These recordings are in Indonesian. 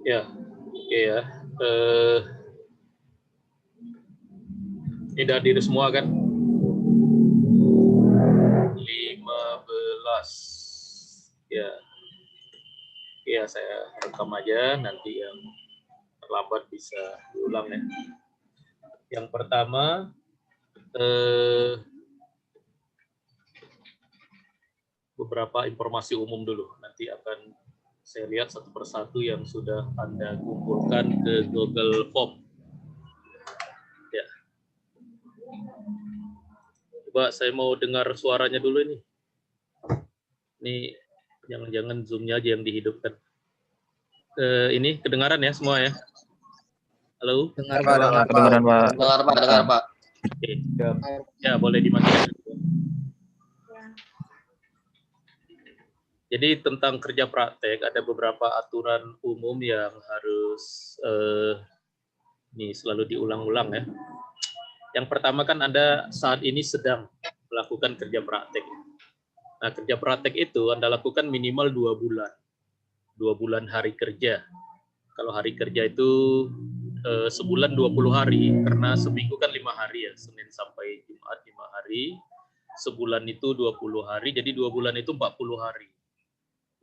Ya, oke ya. Eh, Ini hadir semua kan? 15. Ya, ya saya rekam aja, nanti yang terlambat bisa diulang ya. Yang pertama, beberapa informasi umum dulu. Nanti akan saya lihat satu persatu yang sudah Anda kumpulkan ke Google Form. Ya. Coba saya mau dengar suaranya dulu ini. Ini jangan-jangan Zoom-nya aja yang dihidupkan. Ini kedengaran ya semua ya? Halo? Dengar Pak, dengar Pak. Kedengaran Pak. Dengar Pak. Oke. Ya, boleh dimatikan. Jadi tentang kerja praktek ada beberapa aturan umum yang harus ini selalu diulang-ulang ya. Yang pertama kan Anda saat ini sedang melakukan kerja praktek. Nah, kerja praktek itu Anda lakukan minimal 2 bulan. 2 bulan hari kerja. Kalau hari kerja itu sebulan 20 hari, karena seminggu kan 5 hari ya, Senin sampai Jumat 5 hari. Sebulan itu 20 hari, jadi 2 bulan itu 40 hari.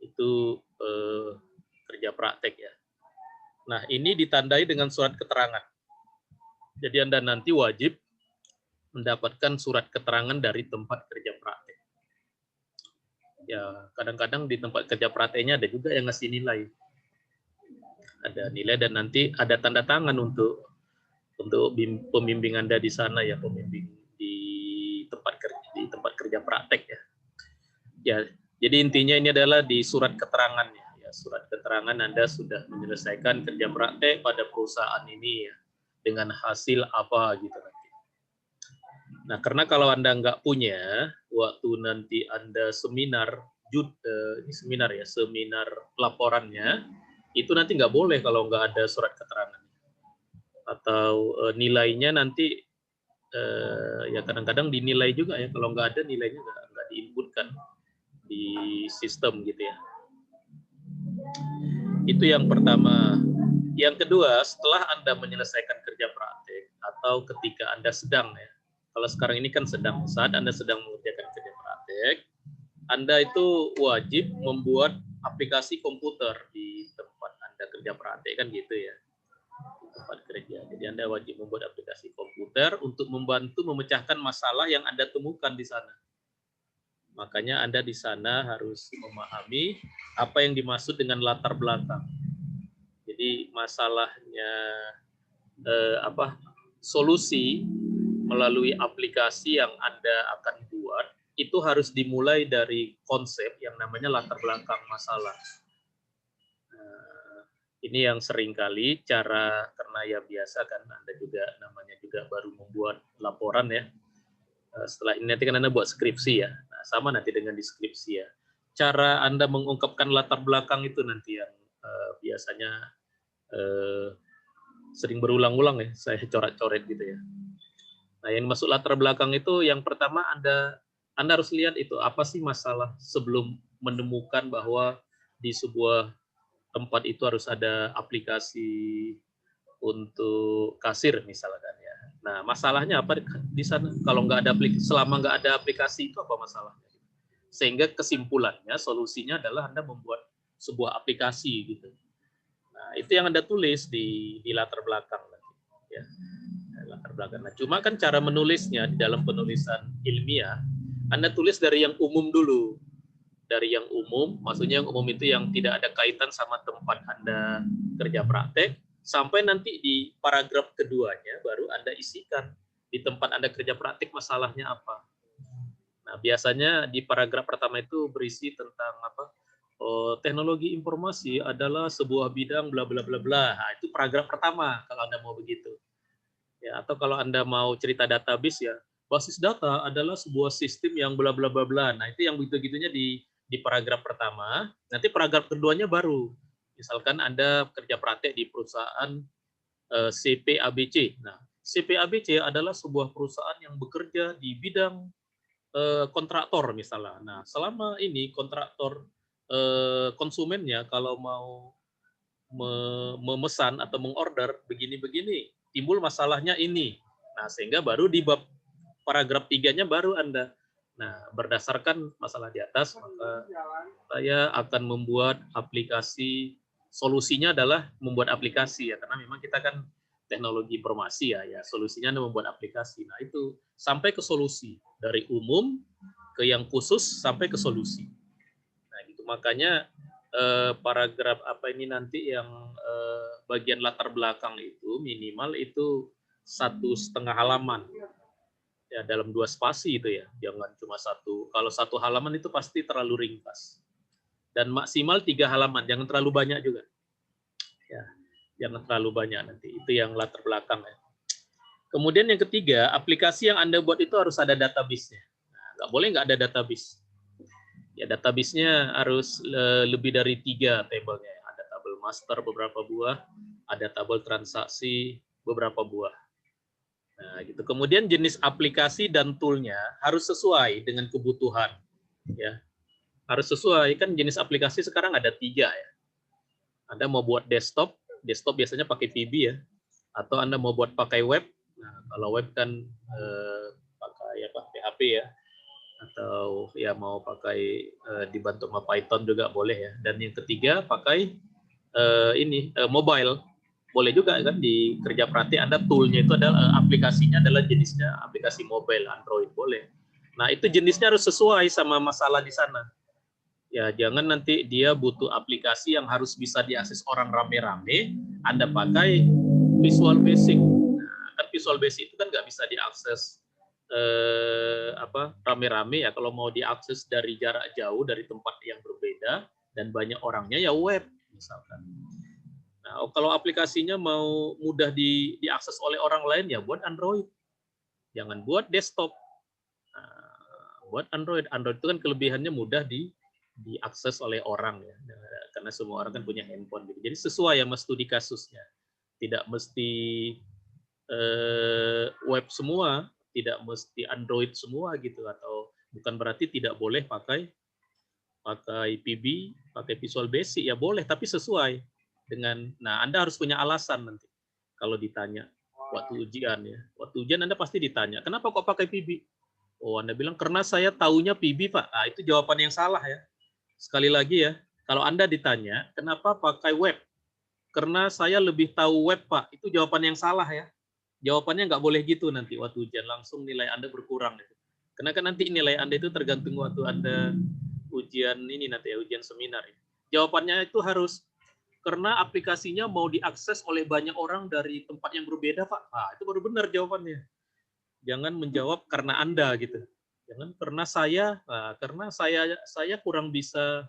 Itu kerja praktek ya. Nah, ini ditandai dengan surat keterangan. Jadi Anda nanti wajib mendapatkan surat keterangan dari tempat kerja praktek. Ya, kadang-kadang di tempat kerja prakteknya ada juga yang ngasih nilai. Ada nilai dan nanti ada tanda tangan untuk pembimbing Anda di sana ya, pembimbing di tempat kerja praktek ya. Ya, jadi intinya ini adalah di surat keterangannya. Ya, surat keterangan Anda sudah menyelesaikan kerja praktek pada perusahaan ini ya, dengan hasil apa gitu nanti. Nah, karena kalau Anda nggak punya, waktu nanti Anda seminar, ini seminar ya, seminar laporannya, itu nanti nggak boleh kalau nggak ada surat keterangan. Atau nilainya nanti, ya kadang-kadang dinilai juga ya, kalau nggak ada nilainya nggak diinputkan di sistem gitu ya. Itu yang pertama. Yang kedua, setelah Anda menyelesaikan kerja praktek atau ketika Anda sedang ya, kalau sekarang ini kan sedang, saat Anda sedang mengerjakan kerja praktek, Anda itu wajib membuat aplikasi komputer di tempat Anda kerja praktek kan gitu ya, di tempat kerja. Jadi Anda wajib membuat aplikasi komputer untuk membantu memecahkan masalah yang Anda temukan di sana. Makanya Anda di sana harus memahami apa yang dimaksud dengan latar belakang. Jadi masalahnya solusi melalui aplikasi yang Anda akan buat itu harus dimulai dari konsep yang namanya latar belakang masalah. Ini yang seringkali cara, karena ya biasa kan Anda juga namanya juga baru membuat laporan ya. Setelah ini nanti kan Anda buat skripsi ya. Nah, sama nanti dengan di skripsi ya. Cara Anda mengungkapkan latar belakang itu nanti yang biasanya sering berulang-ulang ya, saya coret-coret gitu ya. Nah, yang masuk latar belakang itu yang pertama Anda harus lihat itu apa sih masalah sebelum menemukan bahwa di sebuah tempat itu harus ada aplikasi untuk kasir misalkan ya. Nah, masalahnya apa di sana? Kalau nggak ada aplikasi, selama nggak ada aplikasi itu apa masalahnya? Sehingga kesimpulannya, solusinya adalah Anda membuat sebuah aplikasi gitu. Nah, itu yang Anda tulis di latar belakang ya. Latar belakang. Nah, cuma kan cara menulisnya di dalam penulisan ilmiah, Anda tulis dari yang umum dulu. Dari yang umum, maksudnya yang umum itu yang tidak ada kaitan sama tempat Anda kerja praktek, sampai nanti di paragraf keduanya baru Anda isikan di tempat Anda kerja praktek masalahnya apa. Nah, biasanya di paragraf pertama itu berisi tentang apa? Teknologi informasi adalah sebuah bidang bla bla bla bla. Nah, itu paragraf pertama kalau Anda mau begitu. Ya, atau kalau Anda mau cerita database ya, basis data adalah sebuah sistem yang bla bla bla bla. Nah, itu yang begitu-gitunya di paragraf pertama, nanti paragraf keduanya baru. Misalkan Anda kerja praktek di perusahaan CPABC. Nah, CPABC adalah sebuah perusahaan yang bekerja di bidang kontraktor misalnya. Nah, selama ini kontraktor konsumennya kalau mau memesan atau mengorder begini-begini, timbul masalahnya ini. Nah, sehingga baru di bab paragraf 3-nya baru Anda. Nah, berdasarkan masalah di atas, maka saya akan membuat aplikasi. Solusinya adalah membuat aplikasi ya, karena memang kita kan teknologi informasi ya, solusinya adalah membuat aplikasi. Nah, itu sampai ke solusi, dari umum ke yang khusus sampai ke solusi. Nah, gitu. Makanya paragraf apa ini nanti yang bagian latar belakang itu minimal itu 1,5 halaman ya, dalam 2 spasi itu ya, jangan cuma satu. Kalau 1 halaman itu pasti terlalu ringkas, dan maksimal 3 halaman, jangan terlalu banyak juga ya, jangan terlalu banyak nanti. Itu yang latar belakang ya. Kemudian yang ketiga, aplikasi yang Anda buat itu harus ada database-nya. Nah, nggak boleh nggak ada database. Ya, database-nya harus lebih dari 3 tabelnya. Ada tabel master beberapa buah, ada tabel transaksi beberapa buah. Nah, gitu. Kemudian jenis aplikasi dan tool-nya harus sesuai dengan kebutuhan. Ya, harus sesuai. Kan jenis aplikasi sekarang ada 3 ya. Anda mau buat desktop, desktop biasanya pakai VB ya. Atau Anda mau buat pakai web. Nah, kalau web kan pakai apa, PHP ya. Atau ya mau pakai dibantu sama Python juga boleh ya. Dan yang ketiga pakai mobile. Boleh juga kan di kerja praktik Anda toolnya itu adalah aplikasinya adalah jenisnya aplikasi mobile, Android boleh. Nah, itu jenisnya harus sesuai sama masalah di sana. Ya, jangan nanti dia butuh aplikasi yang harus bisa diakses orang rame-rame, Anda pakai Visual Basic. Nah, kan Visual Basic itu kan nggak bisa diakses rame-rame ya. Kalau mau diakses dari jarak jauh, dari tempat yang berbeda dan banyak orangnya ya web misalkan. Nah, kalau aplikasinya mau mudah diakses oleh orang lain ya buat Android. Jangan buat desktop. Nah, buat Android. Android itu kan kelebihannya mudah diakses oleh orang ya. Karena semua orang kan punya handphone gitu. Jadi sesuai ya mas studi kasusnya. Tidak mesti web semua, tidak mesti Android semua gitu, atau bukan berarti tidak boleh pakai PB, pakai Visual Basic ya boleh, tapi sesuai dengan. Nah, Anda harus punya alasan nanti kalau ditanya waktu ujian ya. Waktu ujian Anda pasti ditanya, kenapa kok pakai PB? Oh, Anda bilang karena saya taunya PB, Pak. Nah, itu jawaban yang salah ya. Sekali lagi ya, kalau Anda ditanya, kenapa pakai web? Karena saya lebih tahu web, Pak. Itu jawaban yang salah ya. Jawabannya nggak boleh gitu nanti waktu ujian, langsung nilai Anda berkurang. Karena kan nanti nilai Anda itu tergantung waktu Anda ujian ini nanti ya, ujian seminar. Ya. Jawabannya itu harus karena aplikasinya mau diakses oleh banyak orang dari tempat yang berbeda, Pak. Nah, itu baru benar jawabannya. Jangan menjawab karena Anda gitu. Jangan karena saya, nah, karena saya kurang bisa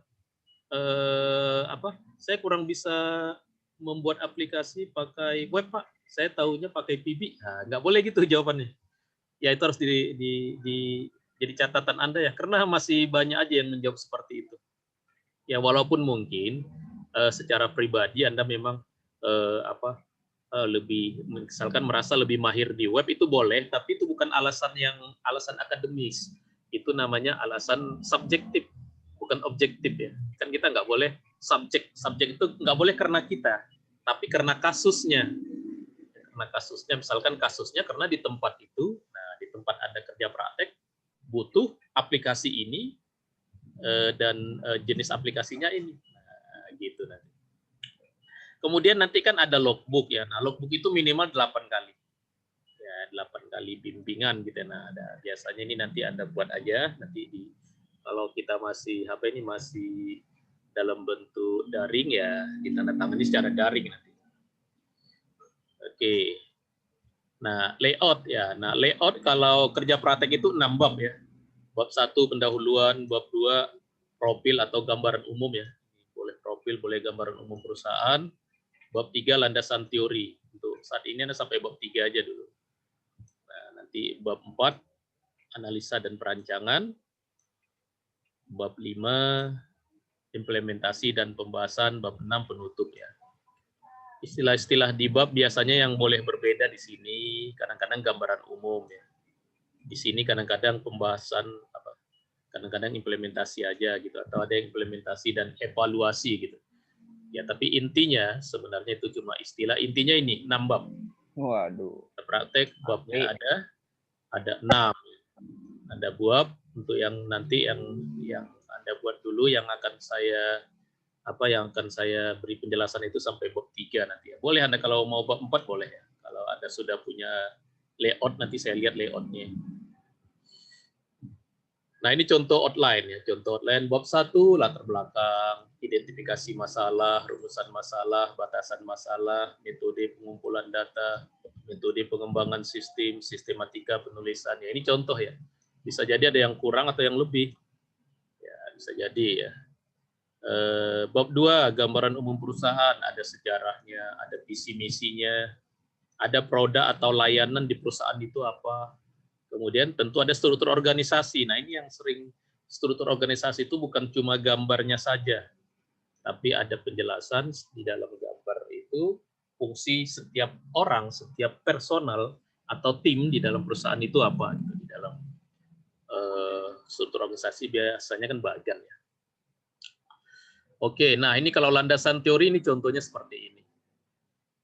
saya kurang bisa membuat aplikasi pakai web, Pak. Saya tahunya pakai PB. Nah, nggak boleh gitu jawabannya. Ya itu harus jadi catatan Anda ya, karena masih banyak aja yang menjawab seperti itu. Ya walaupun mungkin secara pribadi Anda memang lebih misalkan merasa lebih mahir di web, itu boleh, tapi itu bukan alasan akademis. Itu namanya alasan subjektif, bukan objektif ya. Kan kita nggak boleh subjek itu nggak boleh karena kita, tapi karena kasusnya. Karena kasusnya, misalkan kasusnya karena di tempat itu, nah di tempat Anda kerja praktek butuh aplikasi ini dan jenis aplikasinya ini, nah, gitu nanti. Kemudian nanti kan ada logbook ya. Nah, logbook itu minimal 8 kali. Ya, 8 kali bimbingan gitu. Nah, ada biasanya ini nanti Anda buat aja nanti kalau kita masih HP ini masih dalam bentuk daring ya, ditandatangani secara daring nanti. Oke. Nah, layout ya. Nah, layout kalau kerja praktek itu 6 bab ya. Bab 1 pendahuluan, bab 2 profil atau gambaran umum ya. Boleh profil, boleh gambaran umum perusahaan. Bab 3 landasan teori. Untuk saat ini Anda sampai bab 3 aja dulu. Nah, nanti bab 4 analisa dan perancangan. Bab 5 implementasi dan pembahasan, bab 6 penutup ya. Istilah-istilah di bab biasanya yang boleh berbeda di sini, kadang-kadang gambaran umum ya. Di sini kadang-kadang pembahasan kadang-kadang implementasi aja gitu, atau ada implementasi dan evaluasi gitu. Ya, tapi intinya sebenarnya itu cuma istilah. Intinya ini 6 bab. Waduh. Praktek babnya ada 6. Ada bab untuk yang nanti yang Anda buat dulu, yang akan saya beri penjelasan itu sampai bab 3 nanti ya. Boleh Anda kalau mau bab 4 boleh ya. Kalau Anda sudah punya layout, nanti saya lihat layoutnya. Nah, ini contoh outline ya. Contoh outline bab 1, latar belakang, identifikasi masalah, rumusan masalah, batasan masalah, metode pengumpulan data, metode pengembangan sistem, sistematika penulisannya. Ini contoh ya. Bisa jadi ada yang kurang atau yang lebih. Ya, bisa jadi ya. Bab 2, gambaran umum perusahaan, ada sejarahnya, ada visi misinya, ada produk atau layanan di perusahaan itu apa. Kemudian tentu ada struktur organisasi. Nah, ini yang sering, struktur organisasi itu bukan cuma gambarnya saja, tapi ada penjelasan di dalam gambar itu fungsi setiap orang, setiap personal atau tim di dalam perusahaan itu apa gitu. Di dalam struktur organisasi biasanya kan bagian ya. Oke, nah ini kalau landasan teori ini contohnya seperti ini.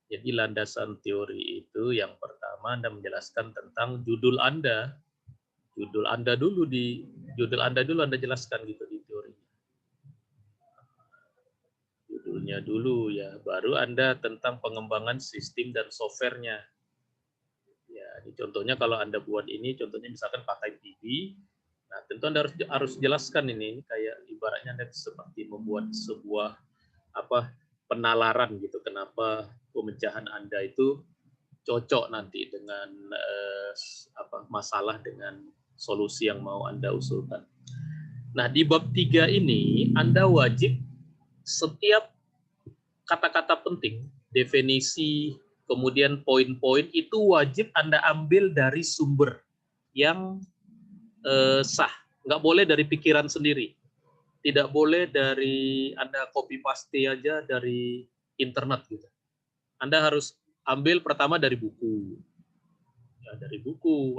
Jadi landasan teori itu yang pertama Anda menjelaskan tentang judul Anda. Judul Anda dulu Anda jelaskan gitu di teori. Judulnya dulu ya, baru Anda tentang pengembangan sistem dan softwarenya. Ya, ini contohnya kalau Anda buat ini, contohnya misalkan pakai PB, nah tentu Anda harus jelaskan ini kayak ibaratnya Anda seperti membuat sebuah penalaran gitu, kenapa pemecahan Anda itu cocok nanti dengan masalah dengan solusi yang mau Anda usulkan. Nah, di bab 3 ini Anda wajib setiap kata-kata penting, definisi, kemudian poin-poin itu wajib Anda ambil dari sumber yang sah. Nggak boleh dari pikiran sendiri. Tidak boleh dari Anda copy paste aja dari internet gitu. Anda harus ambil pertama dari buku. Ya, dari buku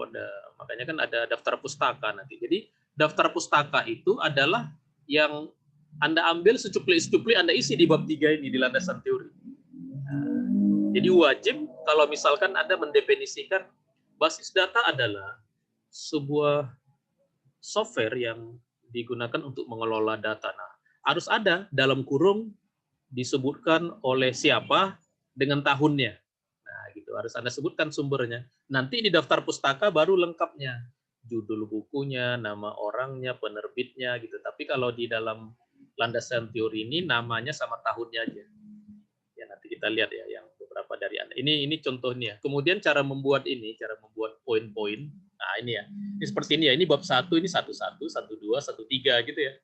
makanya kan ada daftar pustaka nanti. Jadi daftar pustaka itu adalah yang Anda ambil secuplik-secuplik Anda isi di bab 3 ini di landasan teori. Jadi wajib kalau misalkan Anda mendefinisikan basis data adalah sebuah software yang digunakan untuk mengelola data. Nah, harus ada dalam kurung disebutkan oleh siapa dengan tahunnya. Nah, gitu. Harus Anda sebutkan sumbernya. Nanti di daftar pustaka baru lengkapnya. Judul bukunya, nama orangnya, penerbitnya gitu. Tapi kalau di dalam landasan teori ini namanya sama tahunnya aja. Ya, nanti kita lihat ya yang beberapa dari Anda. Ini contohnya. Kemudian cara membuat poin-poin. Nah, ini ya. Ini seperti ini ya. Ini bab 1, ini 11, 12, 13 gitu ya.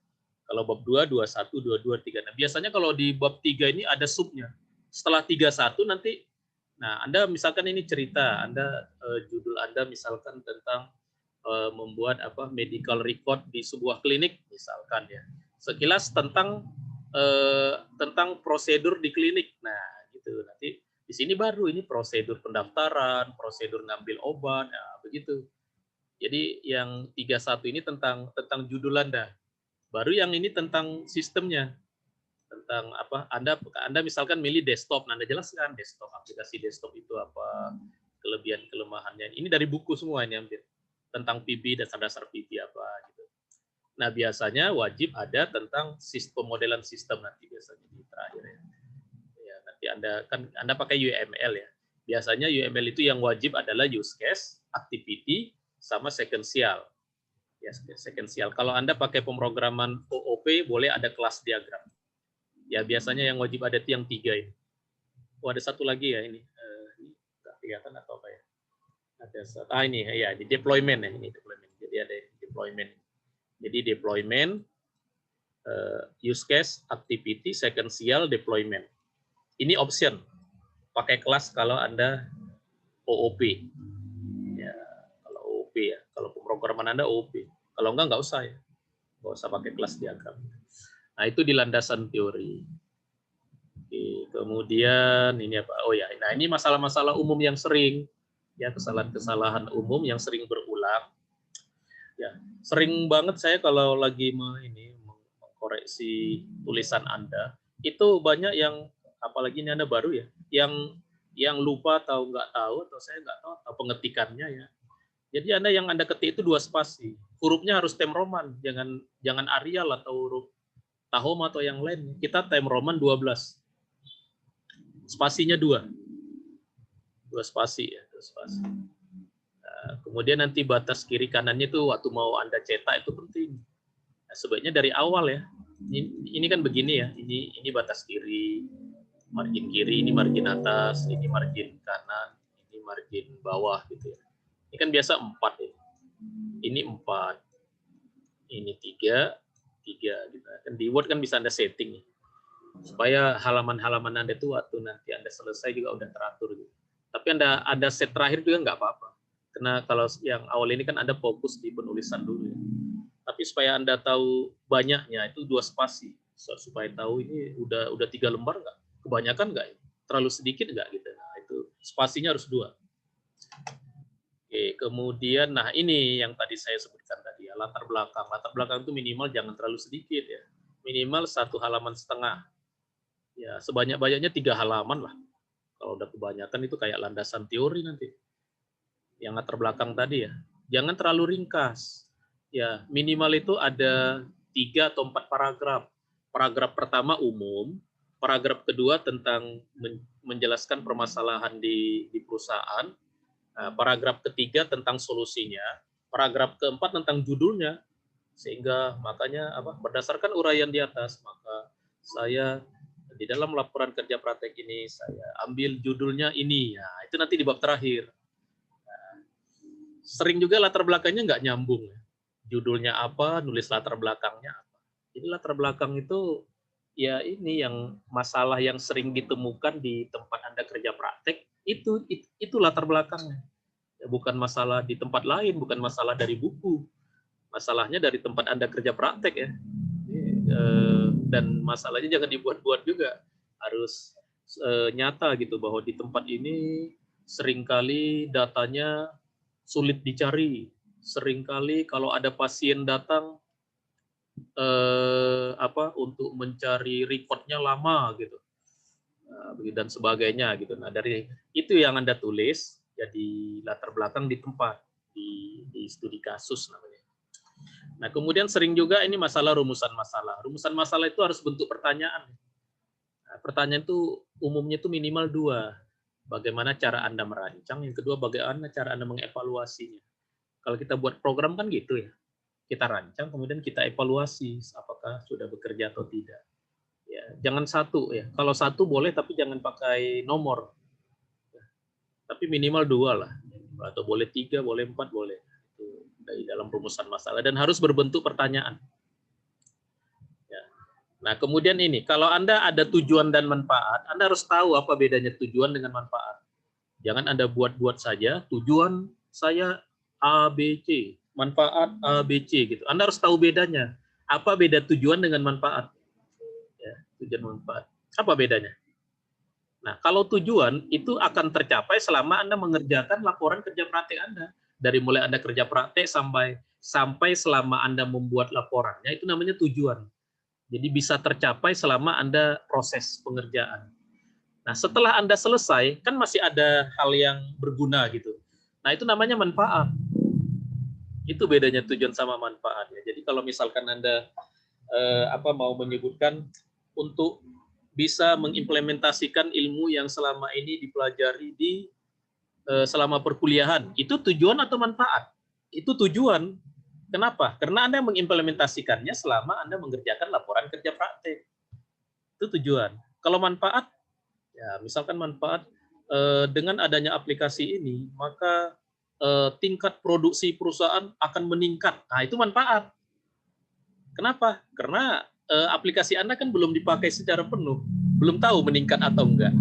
Kalau bab 2, 21, 22, 3. Nah, biasanya kalau di bab 3 ini ada subnya. Setelah 31 nanti, nah Anda misalkan ini cerita, judul Anda misalkan tentang membuat medical record di sebuah klinik misalkan ya. Sekilas tentang prosedur di klinik. Nah, gitu. Nanti di sini baru ini prosedur pendaftaran, prosedur ngambil obat, nah, begitu. Jadi yang 31 ini tentang judul Anda. Baru yang ini tentang sistemnya. Tentang Anda misalkan milih desktop, Anda jelaskan desktop, aplikasi desktop itu apa, kelebihan kelemahannya. Ini dari buku semua ini hampir. Tentang PB, dasar-dasar PB apa gitu. Nah, biasanya wajib ada tentang pemodelan sistem nanti biasanya di terakhir ya. Ya, nanti Anda pakai UML ya. Biasanya UML itu yang wajib adalah use case, activity, sama sequential. Ya, sequential. Kalau Anda pakai pemrograman OOP, boleh ada kelas diagram. Ya, biasanya yang wajib ada itu yang 3 ini. Oh, ada satu lagi ya ini. Ini nggak kelihatan atau apa ya? Ini ya, di deployment ya, ini deployment. Jadi ada deployment. Jadi deployment, use case, activity, sequential, deployment. Ini option. Pakai kelas kalau Anda OOP. Ya, kalau OOP ya. Kalau pemrograman Anda OOP. Kalau enggak usah ya. Nggak usah pakai kelas diagram. Nah, itu di landasan teori. Oke, kemudian ini apa? Oh ya, nah ini masalah-masalah umum yang sering, ya kesalahan-kesalahan umum yang sering berulang. Ya, sering banget saya kalau lagi mengkoreksi tulisan Anda, itu banyak yang, apalagi ini Anda baru ya, yang lupa atau nggak tahu, atau saya nggak tahu, atau pengetikannya ya. Jadi yang Anda ketik itu 2 spasi. Hurufnya harus tem Roman, jangan Arial atau huruf Tahom atau yang lain. Kita tem Roman 12. Spasinya 2. 2 spasi ya, 2 spasi. Nah, kemudian nanti batas kiri kanannya itu waktu mau Anda cetak itu penting. Nah, sebaiknya dari awal ya. Ini kan begini ya, ini batas kiri, margin kiri, ini margin atas, ini margin kanan, ini margin bawah gitu ya. Ini kan biasa 4 ya. Ini 4, ini 3 gitu. Kan di Word kan bisa Anda setting ya. Supaya halaman-halaman Anda itu waktu nanti Anda selesai juga udah teratur gitu. Tapi Anda set terakhir juga nggak apa-apa. Karena kalau yang awal ini kan Anda fokus di penulisan dulu ya. Tapi supaya Anda tahu banyaknya itu 2 spasi. Supaya tahu ini udah 3 lembar nggak? Kebanyakan nggak? Terlalu sedikit nggak gitu. Nah, itu spasinya harus 2. Oke, kemudian nah ini yang tadi saya sebutkan tadi ya, latar belakang. Latar belakang itu minimal jangan terlalu sedikit ya. Minimal 1,5 halaman. Ya, sebanyak-banyaknya 3 halaman lah. Kalau udah kebanyakan itu kayak landasan teori nanti. Yang latar belakang tadi ya. Jangan terlalu ringkas. Ya, minimal itu ada 3 atau 4 paragraf. Paragraf pertama umum, paragraf kedua tentang menjelaskan permasalahan di perusahaan, paragraf ketiga tentang solusinya, paragraf keempat tentang judulnya. Sehingga makanya berdasarkan uraian di atas, maka saya di dalam laporan kerja praktek ini saya ambil judulnya ini ya, itu nanti di bab terakhir. Sering juga latar belakangnya nggak nyambung. Judulnya apa, nulis latar belakangnya apa. Jadi latar belakang itu ya ini yang masalah yang sering ditemukan di tempat Anda kerja praktek, itu latar belakangnya. Ya, bukan masalah di tempat lain, bukan masalah dari buku. Masalahnya dari tempat Anda kerja praktek ya. Dan masalahnya jangan dibuat-buat juga. Harus nyata gitu bahwa di tempat ini seringkali datanya sulit dicari. Seringkali kalau ada pasien datang untuk mencari reportnya lama gitu. Dan sebagainya gitu. Nah, dari itu yang Anda tulis jadi latar belakang di tempat di studi kasus namanya. Nah, kemudian sering juga ini masalah rumusan masalah. Rumusan masalah itu harus bentuk pertanyaan. Nah, pertanyaan itu umumnya itu minimal 2. Bagaimana cara Anda merancang, yang kedua bagaimana cara Anda mengevaluasinya. Kalau kita buat program kan gitu ya. Kita rancang, kemudian kita evaluasi apakah sudah bekerja atau tidak. Ya, jangan 1 ya. Kalau 1 boleh tapi jangan pakai nomor. Tapi minimal 2 lah. Atau boleh 3, boleh 4, boleh. Itu dari dalam rumusan masalah dan harus berbentuk pertanyaan. Ya. Nah, kemudian ini, kalau Anda ada tujuan dan manfaat, Anda harus tahu apa bedanya tujuan dengan manfaat. Jangan Anda buat-buat saja, tujuan saya A, B, C, manfaat A, B, C gitu. Anda harus tahu bedanya. Apa beda tujuan dengan manfaat? Ya, tujuan manfaat. Apa bedanya? Nah, kalau tujuan itu akan tercapai selama Anda mengerjakan laporan kerja praktek Anda. Dari mulai Anda kerja praktek sampai selama Anda membuat laporannya, itu namanya tujuan. Jadi bisa tercapai selama Anda proses pengerjaan. Nah, setelah Anda selesai, kan masih ada hal yang berguna gitu. Nah, itu namanya manfaat. Itu bedanya tujuan sama manfaat ya. Jadi kalau misalkan Anda mau menyebutkan untuk bisa mengimplementasikan ilmu yang selama ini dipelajari di selama perkuliahan, itu tujuan atau manfaat? Itu tujuan. Kenapa? Karena Anda mengimplementasikannya selama Anda mengerjakan laporan kerja praktek. Itu tujuan. Kalau manfaat, ya misalkan manfaat dengan adanya aplikasi ini, maka tingkat produksi perusahaan akan meningkat. Nah, itu manfaat. Kenapa? Karena aplikasi Anda kan belum dipakai secara penuh, belum tahu meningkat atau enggak.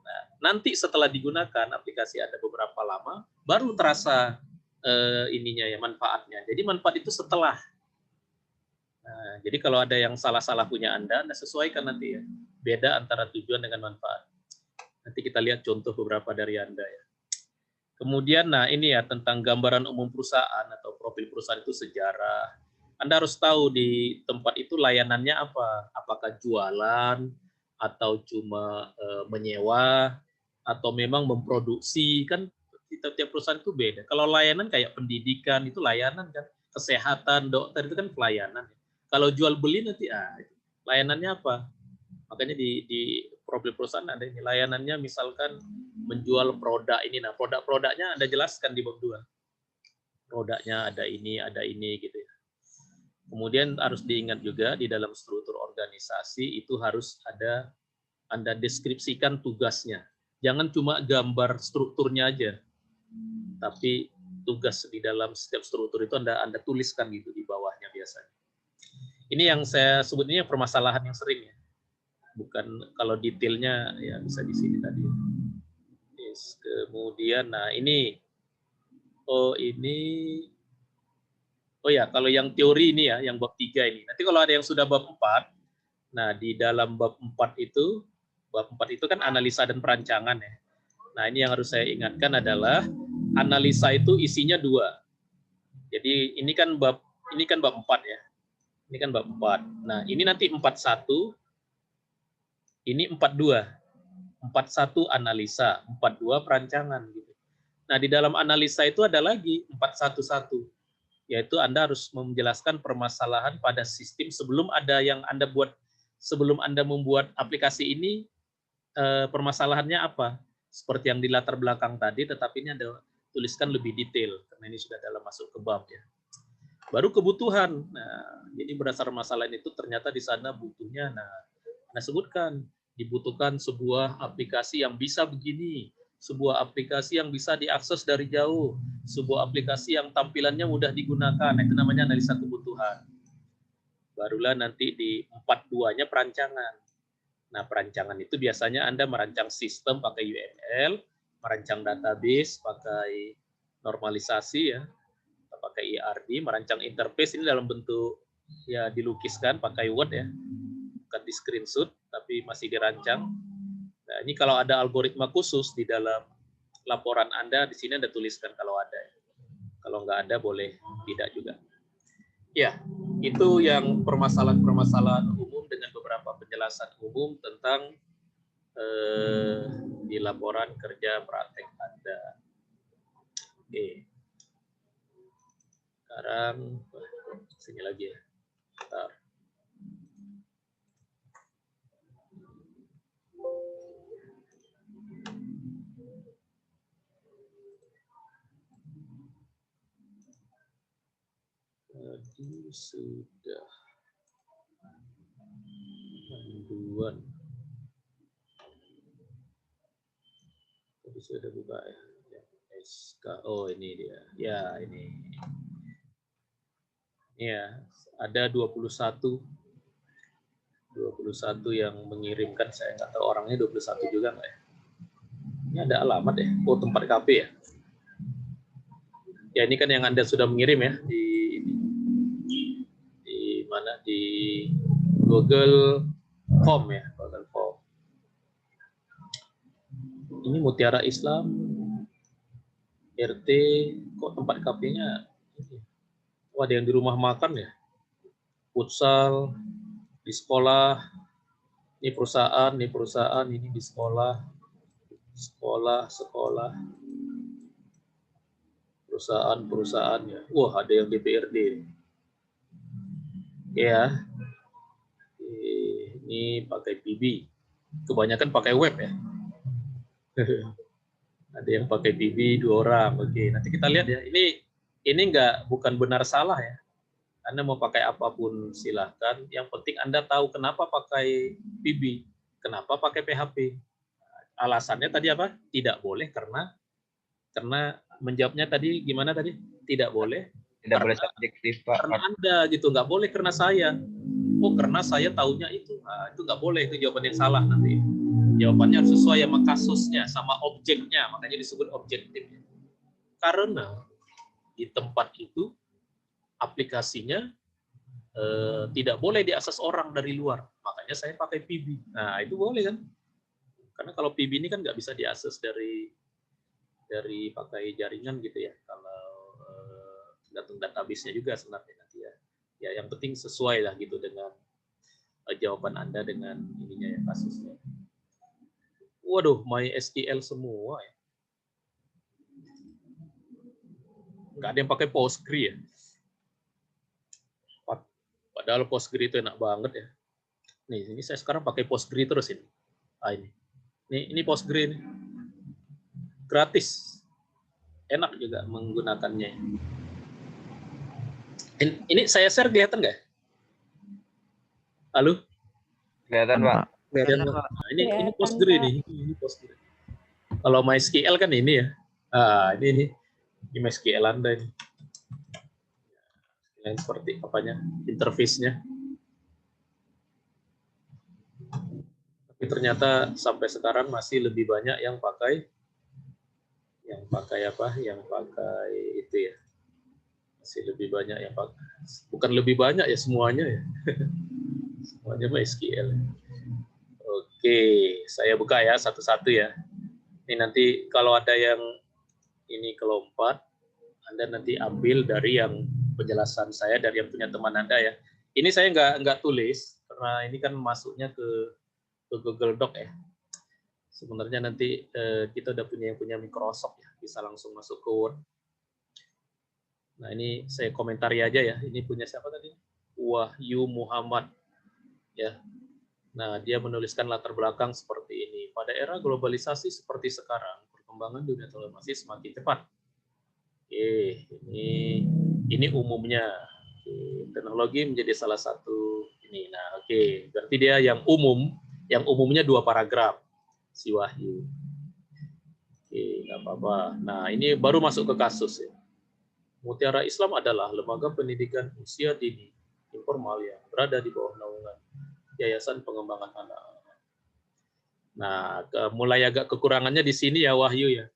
Nah, nanti setelah digunakan aplikasi Anda beberapa lama, baru terasa ininya ya manfaatnya. Jadi manfaat itu setelah. Nah, jadi kalau ada yang salah-salah punya Anda sesuaikan nanti ya. Beda antara tujuan dengan manfaat. Nanti kita lihat contoh beberapa dari Anda ya. Kemudian, nah ini ya tentang gambaran umum perusahaan atau profil perusahaan itu sejarah, Anda harus tahu di tempat itu layanannya apa. Apakah jualan, atau cuma menyewa, atau memang memproduksi. Kan tiap perusahaan itu beda. Kalau layanan kayak pendidikan, itu layanan kan. Kesehatan, dokter, itu kan pelayanan. Kalau jual beli nanti, layanannya apa? Makanya di profil perusahaan ada ini. Layanannya misalkan menjual produk ini. Nah, produk-produknya Anda jelaskan di bab 2. Produknya ada ini gitu ya. Kemudian harus diingat juga di dalam struktur organisasi itu harus ada Anda deskripsikan tugasnya. Jangan cuma gambar strukturnya aja, tapi tugas di dalam setiap struktur itu Anda tuliskan gitu di bawahnya biasanya. Ini yang saya sebutnya permasalahan yang sering ya. Bukan kalau detailnya ya bisa di sini tadi. Yes. Kemudian, nah ini, oh ya, kalau yang teori ini ya, yang bab 3 ini. Nanti kalau ada yang sudah bab 4, nah di dalam bab 4 itu kan analisa dan perancangan ya. Nah ini yang harus saya ingatkan adalah analisa itu isinya 2. Jadi ini kan bab 4 ya. Ini kan bab 4. Nah ini nanti 41, ini 42. 41 analisa, 42 perancangan gitu. Nah di dalam analisa itu ada lagi 411. Yaitu Anda harus menjelaskan permasalahan pada sistem sebelum Anda membuat aplikasi ini, permasalahannya apa? Seperti yang di latar belakang tadi, tetapi ini Anda tuliskan lebih detail, karena ini sudah dalam masuk ke bab ya. Baru kebutuhan. Nah, jadi berdasar masalah itu ternyata di sana butuhnya, nah, Anda sebutkan, dibutuhkan sebuah aplikasi yang bisa begini, sebuah aplikasi yang bisa diakses dari jauh, sebuah aplikasi yang tampilannya mudah digunakan. Nah, itu namanya analisa kebutuhan. Barulah nanti di 42-nya perancangan. Nah, perancangan itu biasanya Anda merancang sistem pakai UML, merancang database pakai normalisasi ya, pakai ERD, merancang interface ini dalam bentuk ya dilukiskan pakai Word ya, bukan di screenshot, tapi masih dirancang. Nah, ini kalau ada algoritma khusus di dalam laporan Anda, di sini Anda tuliskan kalau ada. Kalau nggak ada, boleh tidak juga. Ya, itu yang permasalahan-permasalahan umum dengan beberapa penjelasan umum tentang di laporan kerja praktek Anda. Oke. Sekarang, sini lagi ya. Bentar. Tadi sudah panduan. Tadi sudah buka ya. SK. Oh, ini dia. Ya, ini. Ya, ada 21 yang mengirimkan, saya nggak tahu orangnya 21 juga nggak ya. Ini ada alamat ya. Oh, tempat KP ya. Ya, ini kan yang Anda sudah mengirim ya di mana, di Google Form ya, Google Form. Ini Mutiara Islam RT, kok tempat KP-nya? Oh, ada yang di rumah makan ya, futsal, di sekolah, ini perusahaan, ini di sekolah, perusahaan ya. Wah, ada yang DPRD. Ya, ini pakai PB. Kebanyakan pakai web ya. Ada yang pakai PB 2 orang. Oke, nanti kita lihat ya. Ini bukan benar salah ya. Anda mau pakai apapun silahkan. Yang penting Anda tahu kenapa pakai PB, kenapa pakai PHP. Alasannya tadi apa? Tidak boleh karena menjawabnya tadi gimana tadi? Tidak boleh. Tidak boleh subjektif, Pak. Karena Anda gitu, nggak boleh karena saya. Oh, karena saya taunya itu. Nah, itu nggak boleh, itu jawaban yang salah nanti. Jawabannya harus sesuai sama kasusnya, sama objeknya, makanya disebut objektif. Karena di tempat itu aplikasinya tidak boleh diakses orang dari luar, makanya saya pakai PB. Nah, itu boleh kan? Karena kalau PB ini kan nggak bisa diakses dari pakai jaringan gitu ya. Kalau tergantung database-nya juga sebenarnya nanti ya. Ya, yang penting sesuai lah gitu dengan jawaban Anda dengan ininya ya, kasusnya. Waduh, MySQL semua ya. Nggak ada yang pakai Postgre ya. Padahal Postgre itu enak banget ya. Nih, ini saya sekarang pakai Postgre terus ini. Ah, ini Postgre ini. Gratis. Enak juga menggunakannya. Ini saya share kelihatan nggak? Halo? Kelihatan, Pak. Kelihatan, Pak. Nah, ini Postgre nih. Ini Postgre. Kalau MySQL kan ini ya. Ah, ini MySQL Anda ini. Yang seperti apanya? Interface-nya. Tapi ternyata sampai sekarang masih lebih banyak yang pakai apa? Yang pakai itu ya. Masih lebih banyak yang pakai. Bukan lebih banyak ya, semuanya ya. Semuanya MySQL. Oke, saya buka ya satu-satu ya. Ini nanti kalau ada yang ini kelompat, Anda nanti ambil dari yang penjelasan saya, dari yang punya teman Anda ya. Ini saya nggak tulis karena ini kan masuknya ke Google Doc ya. Sebenarnya nanti kita udah punya Microsoft ya, bisa langsung masuk ke Word. Nah ini saya komentari aja ya. Ini punya siapa tadi? Wahyu Muhammad ya. Nah dia menuliskan latar belakang seperti ini. Pada era globalisasi seperti sekarang, perkembangan dunia teknologi semakin cepat. Oke, ini umumnya. Oke, teknologi menjadi salah satu ini. Nah, oke, berarti dia yang umumnya 2 paragraf si Wahyu. Oke, nggak apa-apa. Nah, ini baru masuk ke kasus ya. Mutiara Islam adalah lembaga pendidikan usia dini informal yang berada di bawah naungan Yayasan Pengembangan Anak. Nah, mulai agak kekurangannya di sini ya Wahyu ya.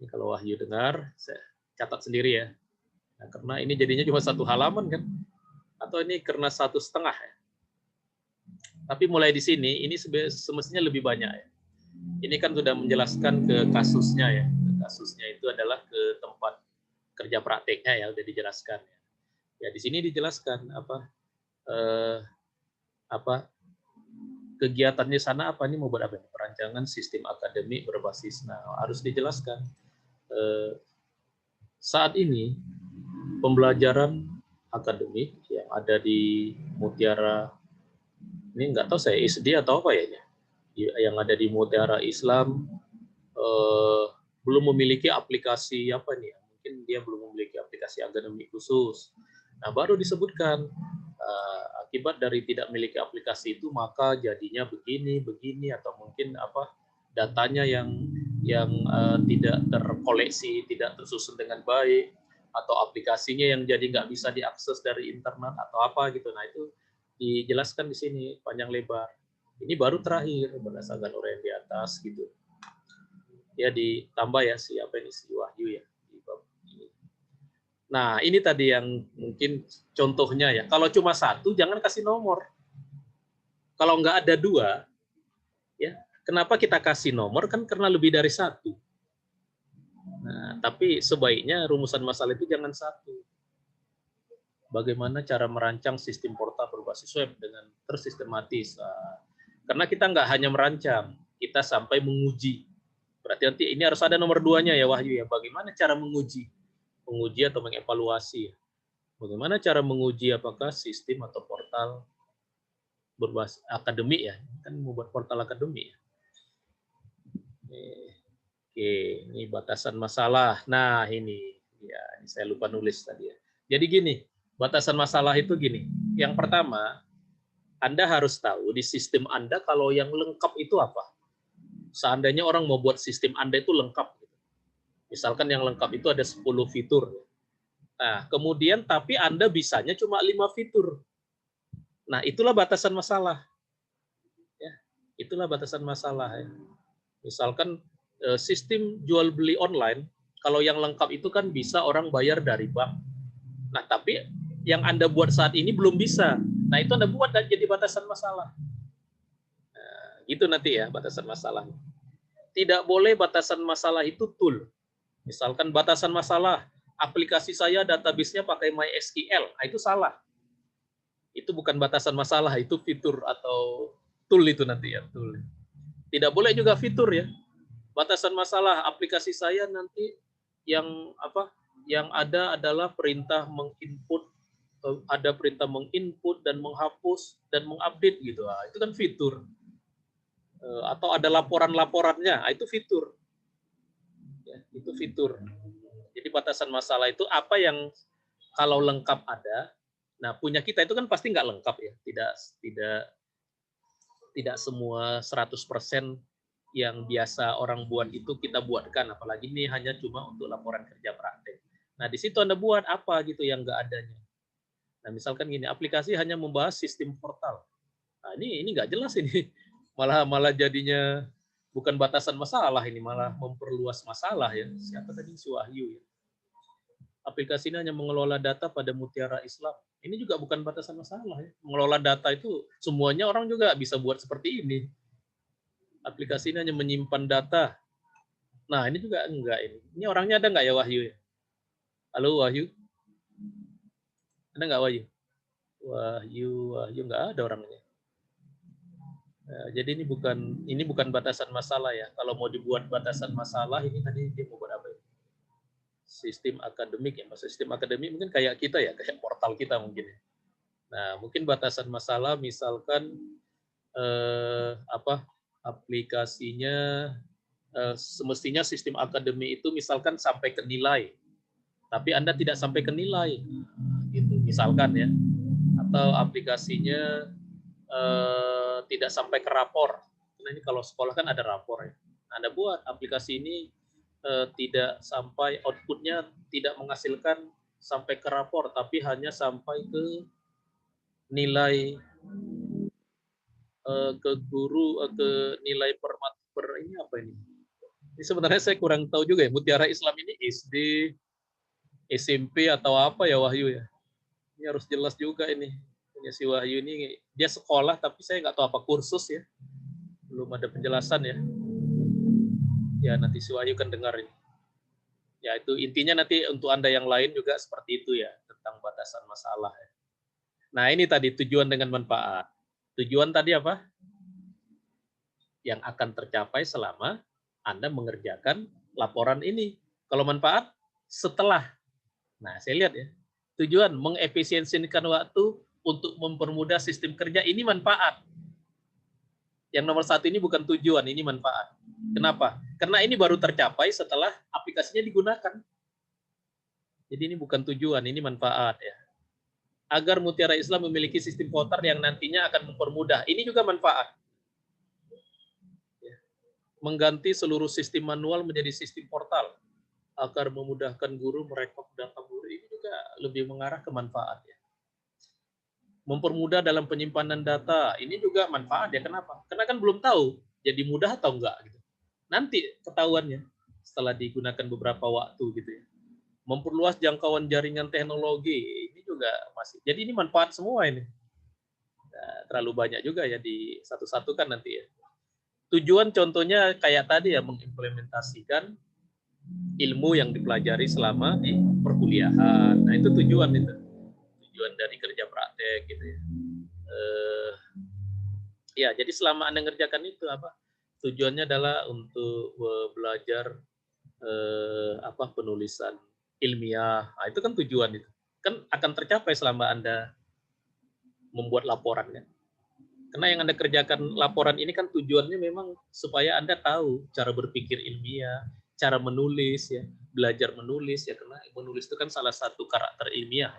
Ini kalau Wahyu dengar, saya catat sendiri ya. Nah, karena ini jadinya cuma 1 halaman kan? Atau ini karena 1,5 ya? Tapi mulai di sini, ini semestinya lebih banyak ya. Ini kan sudah menjelaskan ke kasusnya ya. Kasusnya itu adalah ke tempat kerja prakteknya ya, udah dijelaskan ya. Ya di sini dijelaskan apa kegiatannya sana apa nih, mau buat apa? Perancangan sistem akademik berbasis. Nah, harus dijelaskan. Saat ini pembelajaran akademik yang ada di Mutiara, ini nggak tahu saya SD atau apa ya, yang ada di Mutiara Islam belum memiliki aplikasi apa nih, mungkin dia belum memiliki aplikasi akademik khusus. Nah baru disebutkan akibat dari tidak memiliki aplikasi itu maka jadinya begini atau mungkin apa datanya yang tidak terkoleksi, tidak tersusun dengan baik, atau aplikasinya yang jadi nggak bisa diakses dari internet atau apa gitu. Nah itu dijelaskan di sini panjang lebar. Ini baru terakhir berdasarkan uraian di atas gitu. Ya ditambah ya si Wahyu ya. Nah ini tadi yang mungkin contohnya ya. Kalau cuma 1 jangan kasih nomor. Kalau nggak ada 2, ya kenapa kita kasih nomor kan karena lebih dari 1. Nah tapi sebaiknya rumusan masalah itu jangan 1. Bagaimana cara merancang sistem portal berbasis web dengan tersistematis. Karena kita nggak hanya merancang, kita sampai menguji. Berarti nanti ini harus ada nomor 2-nya ya Wahyu ya. Bagaimana cara menguji? Menguji atau mengevaluasi. Bagaimana cara menguji apakah sistem atau portal berbasis akademik ya. Kan membuat portal akademik ya. Oke, ini batasan masalah. Nah, ini ya, ini saya lupa nulis tadi ya. Jadi gini, batasan masalah itu gini. Yang pertama, Anda harus tahu di sistem Anda kalau yang lengkap itu apa. Seandainya orang mau buat sistem Anda itu lengkap. Misalkan yang lengkap itu ada 10 fitur. Nah, kemudian tapi Anda bisanya cuma 5 fitur. Nah, itulah batasan masalah. Ya, itulah batasan masalah. Ya. Misalkan sistem jual beli online, kalau yang lengkap itu kan bisa orang bayar dari bank. Nah, tapi yang Anda buat saat ini belum bisa. Nah, itu Anda buat dan jadi batasan masalah. Nah, gitu nanti ya batasan masalah. Tidak boleh batasan masalah itu tool. Misalkan batasan masalah, aplikasi saya database-nya pakai MySQL. Nah, itu salah. Itu bukan batasan masalah, itu fitur atau tool itu nanti ya, tool. Tidak boleh juga fitur ya. Batasan masalah aplikasi saya nanti yang apa? Yang ada adalah perintah menginput, ada perintah menginput dan menghapus dan mengupdate gitu. Itu kan fitur. Atau ada laporan-laporannya, itu fitur. Ya, itu fitur. Jadi batasan masalah itu apa yang kalau lengkap ada. Nah, punya kita itu kan pasti nggak lengkap ya. Tidak semua 100% yang biasa orang buat itu kita buatkan, apalagi ini hanya cuma untuk laporan kerja praktek. Nah, di situ Anda buat apa gitu yang nggak adanya. Nah, misalkan gini, aplikasi hanya membahas sistem portal. Nah, ini nggak jelas ini. Malah jadinya bukan batasan masalah, ini malah memperluas masalah ya. Siapa tadi? Si Wahyu ya. Aplikasi ini hanya mengelola data pada Mutiara Islam. Ini juga bukan batasan masalah ya. Mengelola data itu semuanya orang juga bisa buat seperti ini. Aplikasi ini hanya menyimpan data. Nah, ini juga enggak ini. Ini orangnya ada enggak ya Wahyu ya? Halo Wahyu? Ada enggak Wahyu? Wahyu enggak ada orangnya. Nah, jadi ini bukan batasan masalah ya. Kalau mau dibuat batasan masalah ini tadi dia mau buat apa ya? Sistem akademik ya. Maksud sistem akademik mungkin kayak kita ya, kayak portal kita mungkin ya. Nah, mungkin batasan masalah misalkan aplikasinya semestinya sistem akademik itu misalkan sampai ke nilai, tapi Anda tidak sampai ke nilai, gitu misalkan ya, atau aplikasinya tidak sampai ke rapor. Karena ini kalau sekolah kan ada rapor ya. Anda buat aplikasi ini tidak sampai outputnya tidak menghasilkan sampai ke rapor, tapi hanya sampai ke nilai ke guru, ke nilai per ini apa ini? Ini sebenarnya saya kurang tahu juga ya. Mutiara Islam ini SD, SMP atau apa ya Wahyu ya? Ini harus jelas juga ini. Punya si Wahyu ini dia sekolah tapi saya nggak tahu apa kursus ya. Belum ada penjelasan ya. Ya nanti si Wahyu kan dengar ini. Ya itu intinya nanti untuk Anda yang lain juga seperti itu ya tentang batasan masalah ya. Nah ini tadi tujuan dengan manfaat. Tujuan tadi apa? Yang akan tercapai selama Anda mengerjakan laporan ini. Kalau manfaat setelah. Nah, saya lihat ya. Tujuan mengefisiensikan waktu untuk mempermudah sistem kerja ini manfaat. Yang nomor satu ini bukan tujuan, ini manfaat. Kenapa? Karena ini baru tercapai setelah aplikasinya digunakan. Jadi ini bukan tujuan, ini manfaat ya. Agar Mutiara Islam memiliki sistem portal yang nantinya akan mempermudah. Ini juga manfaat. Mengganti seluruh sistem manual menjadi sistem portal agar memudahkan guru merekod data guru. Ini juga lebih mengarah ke manfaat ya. Mempermudah dalam penyimpanan data, ini juga manfaat ya. Kenapa? Karena kan belum tahu jadi mudah atau enggak gitu. Nanti ketahuannya setelah digunakan beberapa waktu gitu ya. Memperluas jangkauan jaringan teknologi, ini juga masih. Jadi ini manfaat semua ini. Nah, terlalu banyak juga ya di satu-satu kan nanti ya. Tujuan contohnya kayak tadi ya, mengimplementasikan ilmu yang dipelajari selama di perkuliahan. Nah itu tujuan itu. Tujuan dari kerja praktek gitu ya. Ya, jadi selama Anda mengerjakan itu apa? Tujuannya adalah untuk belajar penulisan ilmiah. Nah, itu kan tujuan itu. Kan akan tercapai selama Anda membuat laporan kan. Karena yang Anda kerjakan laporan ini kan tujuannya memang supaya Anda tahu cara berpikir ilmiah, cara menulis ya, belajar menulis ya, karena menulis itu kan salah satu karakter ilmiah.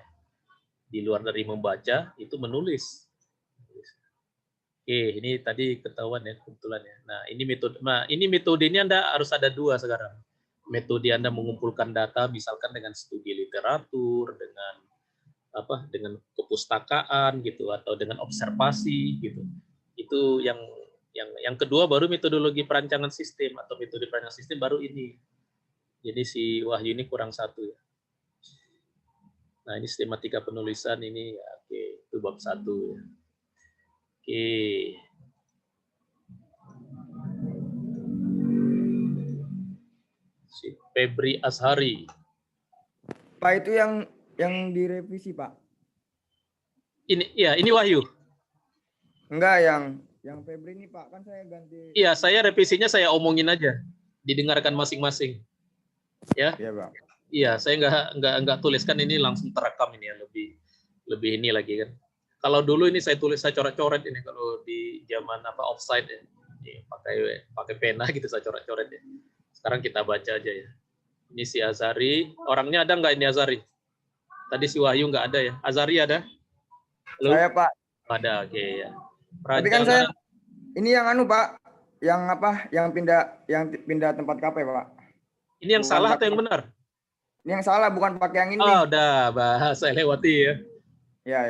Di luar dari membaca itu menulis. Oke, ini tadi ketahuan ya kebetulan ya. Nah, ini metode ini Anda harus ada dua sekarang. Metode Anda mengumpulkan data misalkan dengan studi literatur, dengan kepustakaan gitu atau dengan observasi gitu. Itu yang kedua baru metodologi perancangan sistem atau metode perancangan sistem baru ini. Jadi si Wahyu ini kurang satu ya. Nah, ini sistematika penulisan ini ya, oke, itu bab 1 ya. Oke. Si Febri Ashari. Pak itu yang direvisi, Pak. Ini Wahyu. Enggak, yang Febri ini Pak, kan saya ganti. Iya, saya revisinya saya omongin aja, didengarkan masing-masing. Ya. Iya Bang. Iya, saya nggak tuliskan, ini langsung terekam ini ya, lebih ini lagi kan. Kalau dulu ini saya coret-coret ini kalau di zaman offside ya. Ini pakai pena gitu saya coret-coret ya. Sekarang kita baca aja ya. Ini si Azari, orangnya ada nggak ini Azari? Tadi si Wahyu nggak ada ya. Azari ada? Halo? Saya Pak. Ada, oke ya. Tapi kan saya ini yang Pak, yang pindah tempat KP Pak. Ini yang salah atau yang benar? Ini yang salah, bukan pakai yang ini. Oh, udah bahas, saya lewati ya. Iya.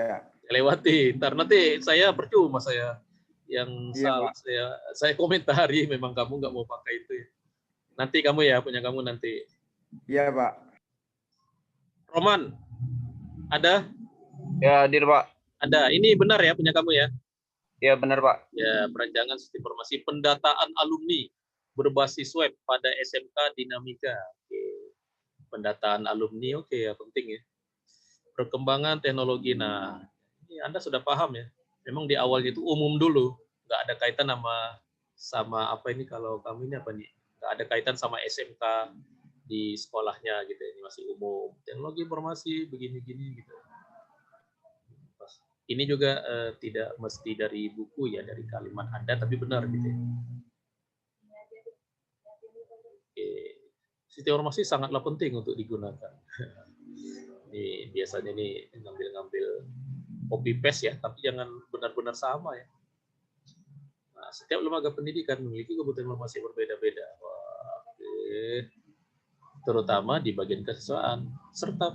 Saya lewati. Ntar nanti saya percuma saya yang salah, Pak. saya komentari memang kamu nggak mau pakai itu ya. Nanti kamu ya, punya kamu nanti. Iya Pak. Roman, ada? Ya, hadir Pak. Ada. Ini benar ya punya kamu ya? Ya, benar Pak. Ya, perancangan sistem informasi pendataan alumni berbasis web pada SMK Dinamika. Oke. Pendataan alumni, oke ya, penting ya. Perkembangan teknologi. Nah, ini Anda sudah paham ya. Memang di awal itu umum dulu, nggak ada kaitan sama apa ini, kalau kamu ini apa nih? Nggak ada kaitan sama SMK di sekolahnya gitu. Ini masih umum. Teknologi informasi begini-gini gitu. Ini juga tidak mesti dari buku ya, dari kalimat Anda, tapi benar gitu ya. Oke. Sistem informasi sangatlah penting untuk digunakan. Ini biasanya nih ngambil copy paste ya, tapi jangan benar-benar sama ya. Nah, setiap lembaga pendidikan memiliki kebutuhan informasi berbeda-beda. Oke. Terutama di bagian kesiswaan serta.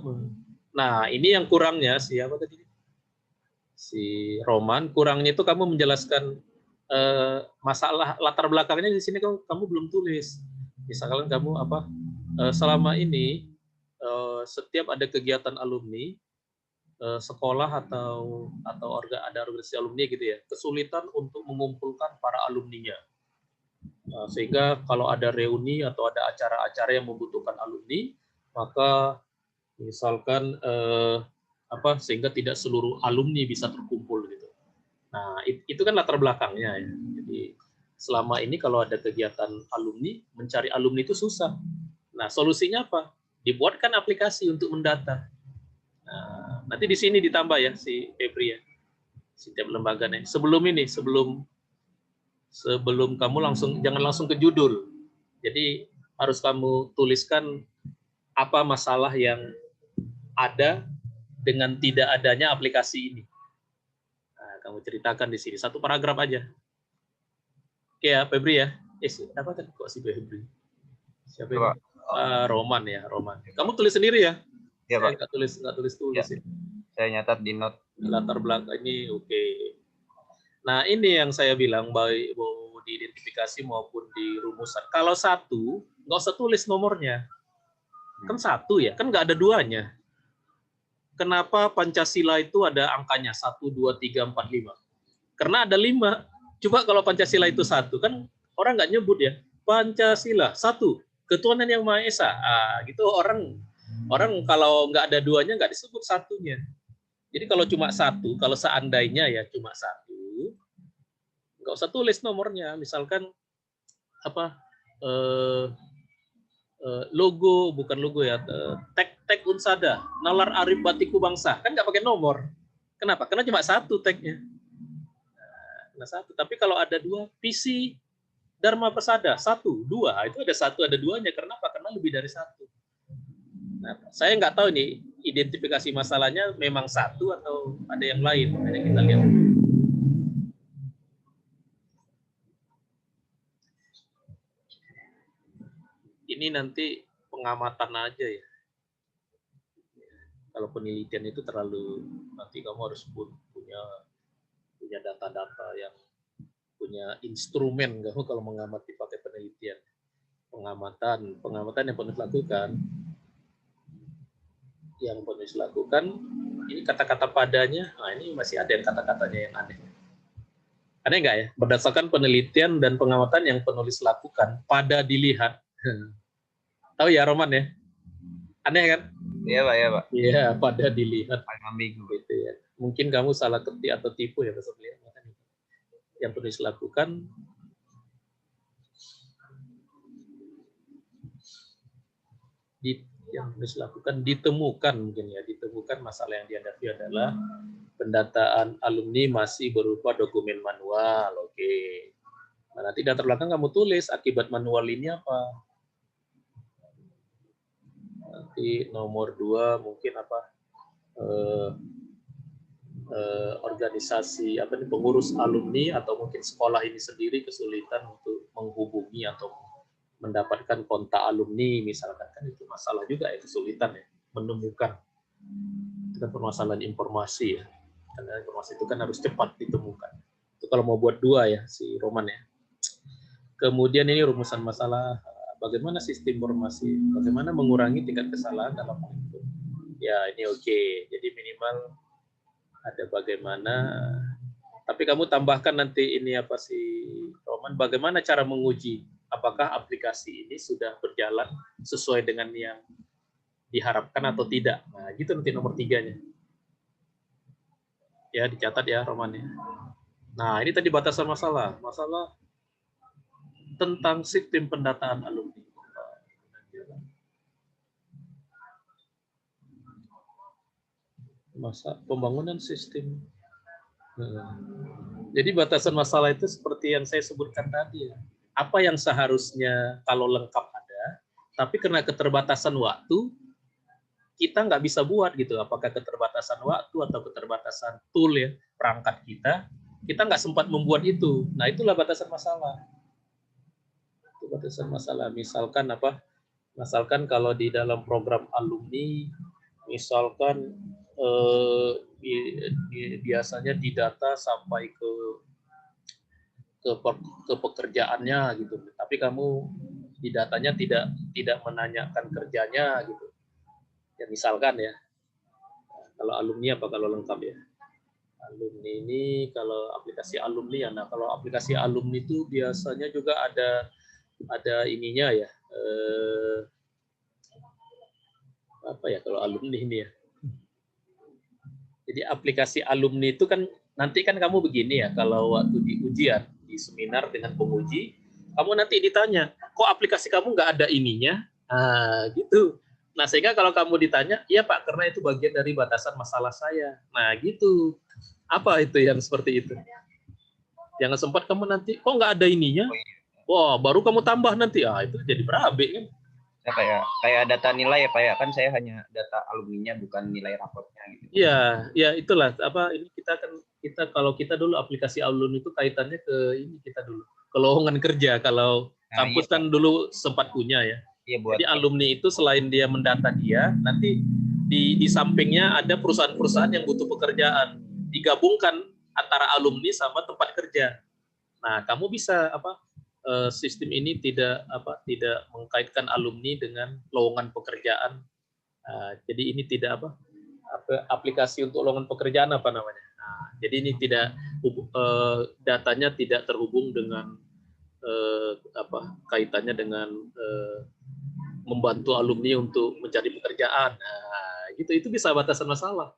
Nah, ini yang kurangnya siapa tadi? Si Roman, kurangnya itu kamu menjelaskan masalah latar belakangnya di sini kamu belum tulis. Misalkan kamu selama ini setiap ada kegiatan alumni sekolah atau ada organisasi alumni gitu ya, kesulitan untuk mengumpulkan para alumninya. Sehingga kalau ada reuni atau ada acara-acara yang membutuhkan alumni, maka misalkan sehingga tidak seluruh alumni bisa terkumpul gitu. Nah, itu kan latar belakangnya ya. Jadi selama ini kalau ada kegiatan alumni, mencari alumni itu susah. Nah, solusinya apa? Dibuatkan aplikasi untuk mendata. Nah, nanti di sini ditambah ya si Febri ya. Setiap lembaganya. Sebelum kamu jangan langsung ke judul. Jadi harus kamu tuliskan apa masalah yang ada dengan tidak adanya aplikasi ini. Nah, kamu ceritakan di sini satu paragraf aja. Oke ya, Febri ya. Apa tadi kok si Febri? Siapa ini? Roman ya, Roman. Kamu tulis sendiri ya? Iya, Pak. Nggak tulis ya. ya. Saya nyatat di note. Latar belakang ini oke. Nah, ini yang saya bilang baik mau diidentifikasi maupun di rumusan. Kalau satu, nggak usah tulis nomornya. Kan satu ya, kan nggak ada duanya. Kenapa Pancasila itu ada angkanya 1, 2, 3, 4, 5? Karena ada 5. Coba kalau Pancasila itu 1, kan orang nggak nyebut ya. Pancasila 1, ketuhanan yang Maha Esa. Gitu orang kalau nggak ada duanya nggak disebut satunya. Jadi kalau cuma 1, kalau seandainya ya cuma 1, nggak usah tulis nomornya. Misalkan logo, bukan logo ya, tag Unsada, Nalar Arif Batiku Bangsa, kan nggak pakai nomor. Kenapa? Karena cuma 1 tagnya. Nah, 1. Tapi kalau ada 2, visi Dharma Persada 1, 2, itu ada 1, ada 2-nya. Kenapa? Karena lebih dari 1. Nah, saya nggak tahu nih identifikasi masalahnya memang 1 atau ada yang lain. Ada kita lihat. Ini nanti pengamatan aja ya. Kalau penelitian itu terlalu, nanti kamu harus punya data-data yang punya instrumen kamu kalau mengamati pakai penelitian. Pengamatan yang penulis lakukan, ini kata-kata padanya, ini masih ada yang kata-katanya yang aneh. Aneh nggak ya? Berdasarkan penelitian dan pengamatan yang penulis lakukan pada dilihat. Tahu ya Roman ya? Aneh kan? Iya Pak, ya Pak. Iya, pada dilihat Paling ambigu. gitu ya. Mungkin kamu salah ketik atau tipu ya besok lihat. Yang perlu dilakukan yang harus dilakukan ditemukan mungkin ya, ditemukan masalah yang dihadapi adalah pendataan alumni masih berupa dokumen manual. Oke. Nah, nanti data belakang kamu tulis akibat manual ini apa. Nanti nomor 2 mungkin apa, organisasi apa nih, pengurus alumni atau mungkin sekolah ini sendiri kesulitan untuk menghubungi atau mendapatkan kontak alumni misalkan, kan itu masalah juga ya, kesulitan ya menemukan. Itu kan permasalahan informasi ya, karena informasi itu kan harus cepat ditemukan. Itu kalau mau buat 2 ya si Roman ya. Kemudian ini rumusan masalah bagaimana sistem informasi, bagaimana mengurangi tingkat kesalahan dalam hal itu. Ya ini oke. Jadi minimal ada bagaimana. Tapi kamu tambahkan nanti ini apa sih Roman, bagaimana cara menguji apakah aplikasi ini sudah berjalan sesuai dengan yang diharapkan atau tidak. Nah, gitu nanti nomor 3-nya. Ya, dicatat ya Roman ya. Nah, ini tadi batasan masalah. Masalah tentang sistem pendataan alumni. Masa pembangunan sistem. Jadi batasan masalah itu seperti yang saya sebutkan tadi ya. Apa yang seharusnya kalau lengkap ada, tapi karena keterbatasan waktu, kita nggak bisa buat gitu. Apakah keterbatasan waktu atau keterbatasan tool ya, perangkat kita nggak sempat membuat itu. Nah, itulah batasan masalah. Itu batasan masalah. Misalkan apa? Misalkan kalau di dalam program alumni, misalkan biasanya didata sampai ke pekerjaannya gitu, tapi kamu di datanya tidak menanyakan kerjanya gitu ya, misalkan ya. Kalau alumni apa kalau lengkap ya, alumni ini kalau aplikasi alumni ya. Nah, kalau aplikasi alumni itu biasanya juga ada ininya ya, apa ya kalau alumni ini ya. Jadi aplikasi alumni itu kan nanti kan kamu begini ya, kalau waktu di ujian, di seminar dengan penguji, kamu nanti ditanya, kok aplikasi kamu nggak ada ininya? Nah, gitu. Nah, sehingga kalau kamu ditanya, iya Pak, karena itu bagian dari batasan masalah saya. Nah, gitu. Apa itu yang seperti itu? Jangan sempat kamu nanti, kok nggak ada ininya? Wah, baru kamu tambah nanti. Ah, itu jadi berabe kan? Ya, kayak data nilai ya Pak ya, kan saya hanya data alumninya bukan nilai raportnya gitu. Iya, ya itulah apa ini kita kalau kita dulu aplikasi alumni itu kaitannya ke ini kita dulu ke lowongan kerja. Kalau kampus Iya, kan dulu sempat punya ya. Iya, buat Jadi alumni itu selain dia mendata dia, nanti di sampingnya ada perusahaan-perusahaan yang butuh pekerjaan, digabungkan antara alumni sama tempat kerja. Nah, kamu bisa apa sistem ini tidak mengkaitkan alumni dengan lowongan pekerjaan. Jadi ini tidak aplikasi untuk lowongan pekerjaan apa namanya. Nah, jadi ini tidak datanya tidak terhubung dengan kaitannya dengan membantu alumni untuk mencari pekerjaan. Nah, itu bisa batasan masalah.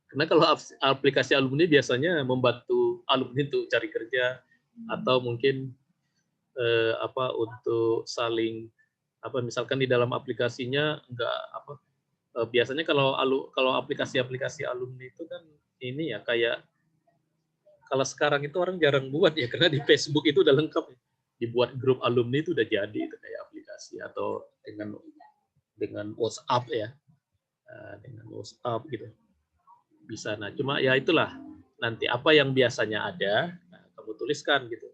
Karena kalau aplikasi alumni biasanya membantu alumni untuk cari kerja atau mungkin untuk saling misalkan di dalam aplikasinya enggak biasanya kalau aplikasi-aplikasi alumni itu kan ini ya kayak kalau sekarang itu orang jarang buat ya karena di Facebook itu udah lengkap ya. Dibuat grup alumni itu udah jadi itu kayak aplikasi atau dengan WhatsApp ya, dengan WhatsApp gitu bisa. Nah cuma ya itulah nanti apa yang biasanya ada kamu tuliskan gitu.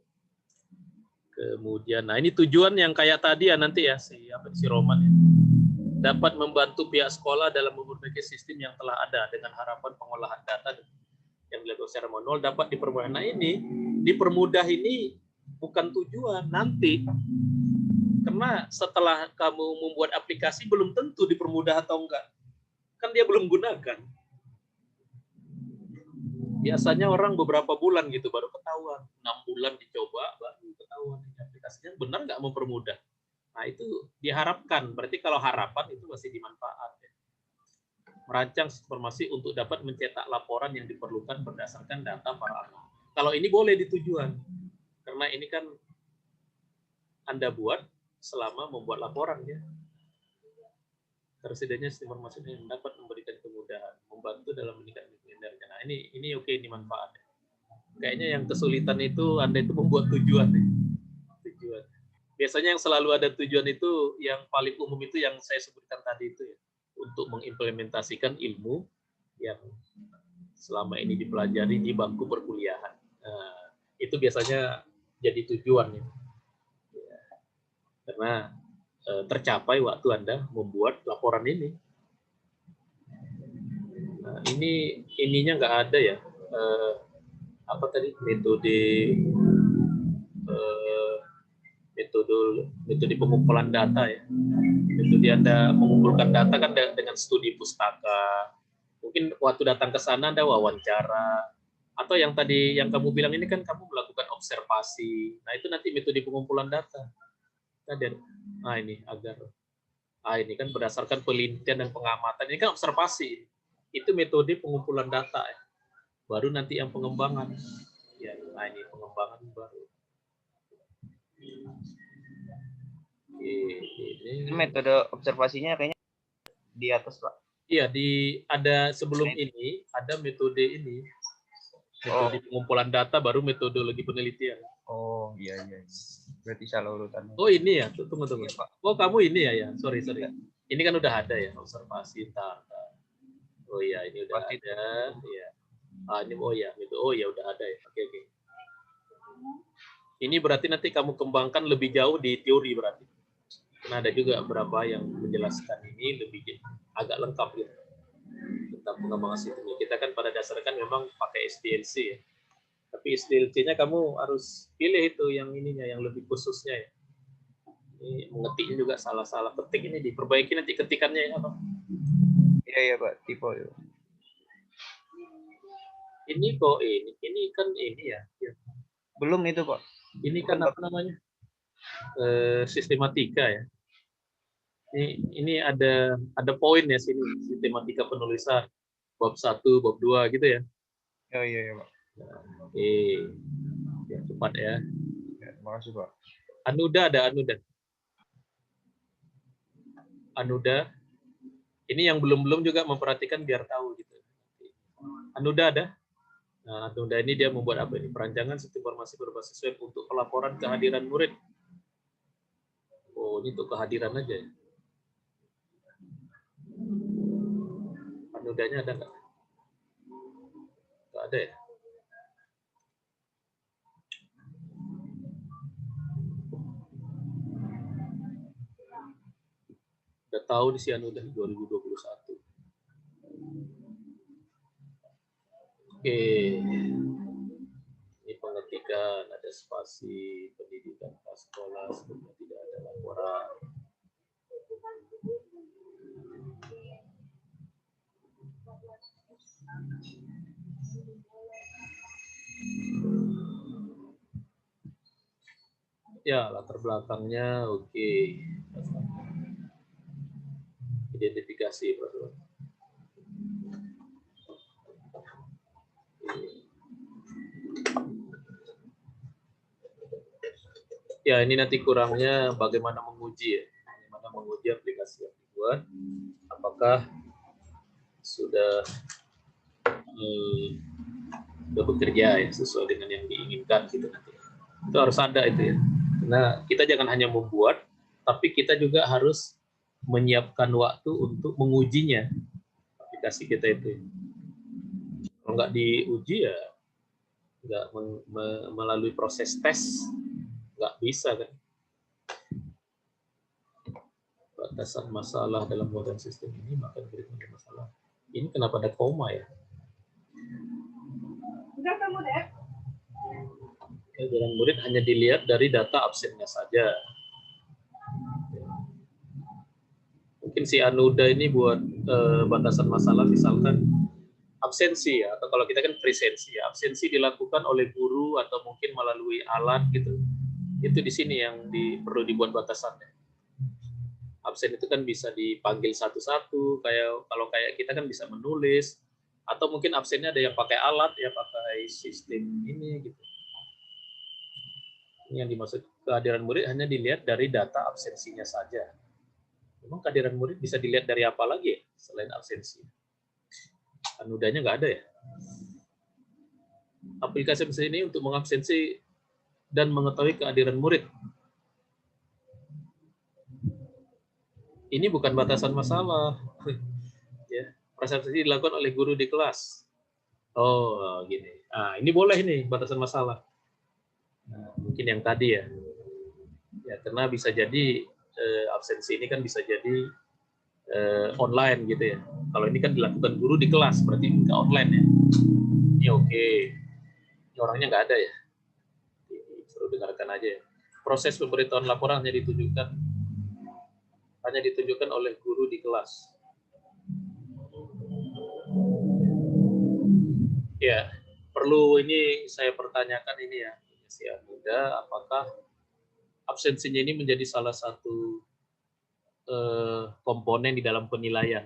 Kemudian nah ini tujuan yang kayak tadi ya nanti ya si Roman ya, dapat membantu pihak sekolah dalam memperbaiki sistem yang telah ada dengan harapan pengolahan data yang dilakukan secara manual dapat dipermudah. Nah ini dipermudah ini bukan tujuan nanti, karena setelah kamu membuat aplikasi belum tentu dipermudah atau enggak, kan dia belum gunakan. Biasanya orang beberapa bulan gitu baru ketahuan, 6 bulan dicoba baru ketahuan aplikasinya benar nggak mempermudah. Nah itu diharapkan, berarti kalau harapan itu masih dimanfaat. Ya. merancang informasi untuk dapat mencetak laporan yang diperlukan berdasarkan data para ahli. Kalau ini boleh di tujuan, karena ini kan Anda buat selama membuat laporan ya. Tersedianya sistem informasi yang dapat memberikan kemudahan, membantu dalam meningkatkan kinerja. Nah, ini oke, ini manfaatnya. Kayaknya yang kesulitan itu Anda itu membuat tujuan. Tujuan. Biasanya yang selalu ada tujuan itu yang paling umum itu yang saya sebutkan tadi itu ya, untuk mengimplementasikan ilmu yang selama ini dipelajari di bangku perkuliahan. Nah, itu biasanya jadi tujuan ya. Karena tercapai waktu Anda membuat laporan ini. Nah, ininya nggak ada ya. Apa tadi metode pengumpulan data ya. Metode Anda mengumpulkan data kan dengan studi pustaka. Mungkin waktu datang ke sana Anda wawancara, atau yang tadi yang kamu bilang ini kan kamu melakukan observasi. Nah, itu nanti metode pengumpulan data. Nah, ini kan berdasarkan penelitian dan pengamatan. Ini kan observasi. Itu metode pengumpulan data ya. Baru nanti yang pengembangan. Ya, nah ini pengembangan baru. Ini metode observasinya kayaknya di atas, Pak. Iya, ada sebelum ini ada metode ini. Metode pengumpulan data baru metodologi penelitian. Oh, iya. Berarti salah urutan. Oh, ini ya. Tunggu. Iya, Pak. Oh, kamu ini ya. Sorry. Ini kan udah ada ya, observasi data. Oh iya, ini udah Pasti. ada. Iya. Ini udah ada ya. Oke. Ini berarti nanti kamu kembangkan lebih jauh di teori berarti. Karena ada juga beberapa yang menjelaskan ini lebih agak lengkap gitu. Tentang pengembangan sistemnya. Kita kan pada dasarnya kan memang pakai SDLC ya. Tapi SDLC-nya kamu harus pilih itu yang ininya, yang lebih khususnya ya. Ini mengetiknya juga salah-salah ketik, ini diperbaiki nanti ketikannya ya, apa? Iya Pak, tipe itu. Ini kok ini kan ini ya. Belum itu Pak. Ini kan apa namanya? Sistematika ya. Ini ada poin ya sini, sistematika penulisan bab 1, bab 2 gitu ya. Oh iya Pak. Oke. Ya, cepat ya. Terima kasih Pak. Anuda. Ini yang belum juga memperhatikan biar tahu gitu. Anuda ada. Nah, Anuda ini dia membuat apa ini? Perancangan sistem informasi berbasis web untuk pelaporan kehadiran murid. Oh, ini untuk kehadiran aja ya. Anudanya ada nggak? Nggak ada ya. Udah tahu di si Anuda 2021. Oke. Ini pengetikan, ada spasi, pendidikan sekolah, sebelumnya tidak ada laporan. Ya, latar belakangnya oke. Identifikasi, Bro. Ya, ini nanti kurangnya bagaimana menguji ya. Bagaimana menguji aplikasi yang dibuat. Apakah sudah bekerja ya sesuai dengan yang diinginkan gitu nanti. Itu harus ada itu ya. Karena kita jangan hanya membuat, tapi kita juga harus menyiapkan waktu untuk mengujinya aplikasi kita itu. Kalau nggak diuji ya nggak melalui proses tes, nggak bisa kan. Batasan masalah dalam modern sistem ini maka berikutnya masalah. Ini kenapa ada koma ya? Udah kamu deh. Jalan murid hanya dilihat dari data absennya saja. Mungkin si Anuda ini buat batasan masalah misalkan absensi ya, atau kalau kita kan presensi ya, absensi dilakukan oleh guru atau mungkin melalui alat gitu. Itu di sini yang perlu dibuat batasannya. Absen itu kan bisa dipanggil satu-satu, kalau kayak kita kan bisa menulis, atau mungkin absennya ada yang pakai alat, ya pakai sistem ini gitu. Ini yang dimaksud kehadiran murid hanya dilihat dari data absensinya saja. Memang kehadiran murid bisa dilihat dari apa lagi ya, selain absensi? Anudanya nggak ada ya? Aplikasi ini untuk mengabsensi dan mengetahui kehadiran murid. Ini bukan batasan masalah. Ya, absensi dilakukan oleh guru di kelas. Oh, gini. Ah, ini boleh nih batasan masalah. Nah, mungkin yang tadi ya. Ya, karena bisa jadi absensi ini kan bisa jadi online gitu ya. Kalau ini kan dilakukan guru di kelas, berarti nggak online ya. Ini oke. Ini orangnya nggak ada ya. Suruh dengarkan aja ya. Proses pemberitahuan laporan hanya ditunjukkan oleh guru di kelas. Ya, perlu ini saya pertanyakan ini ya, si Anuda, apakah absensinya ini menjadi salah satu komponen di dalam penilaian?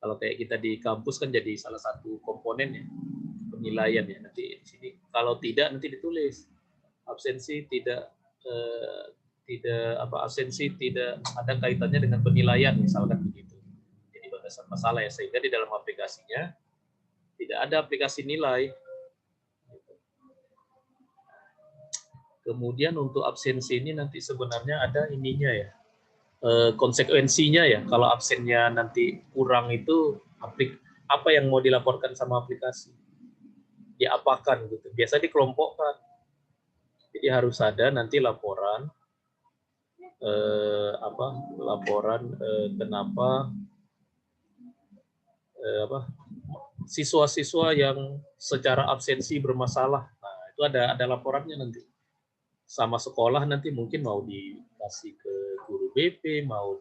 Kalau kayak kita di kampus kan jadi salah satu komponen ya, penilaian ya. Nanti di sini kalau tidak nanti ditulis absensi tidak absensi tidak ada kaitannya dengan penilaian misalkan begitu. Jadi batasan masalah ya, sehingga di dalam aplikasinya tidak ada aplikasi nilai. Kemudian untuk absensi ini nanti sebenarnya ada ininya ya, konsekuensinya ya. Kalau absennya nanti kurang itu apa yang mau dilaporkan sama aplikasi? Diapakan gitu. Biasa dikelompokkan. Jadi harus ada nanti laporan kenapa siswa-siswa yang secara absensi bermasalah. Nah, itu ada laporannya nanti. Sama sekolah nanti mungkin mau dikasih ke guru BP, mau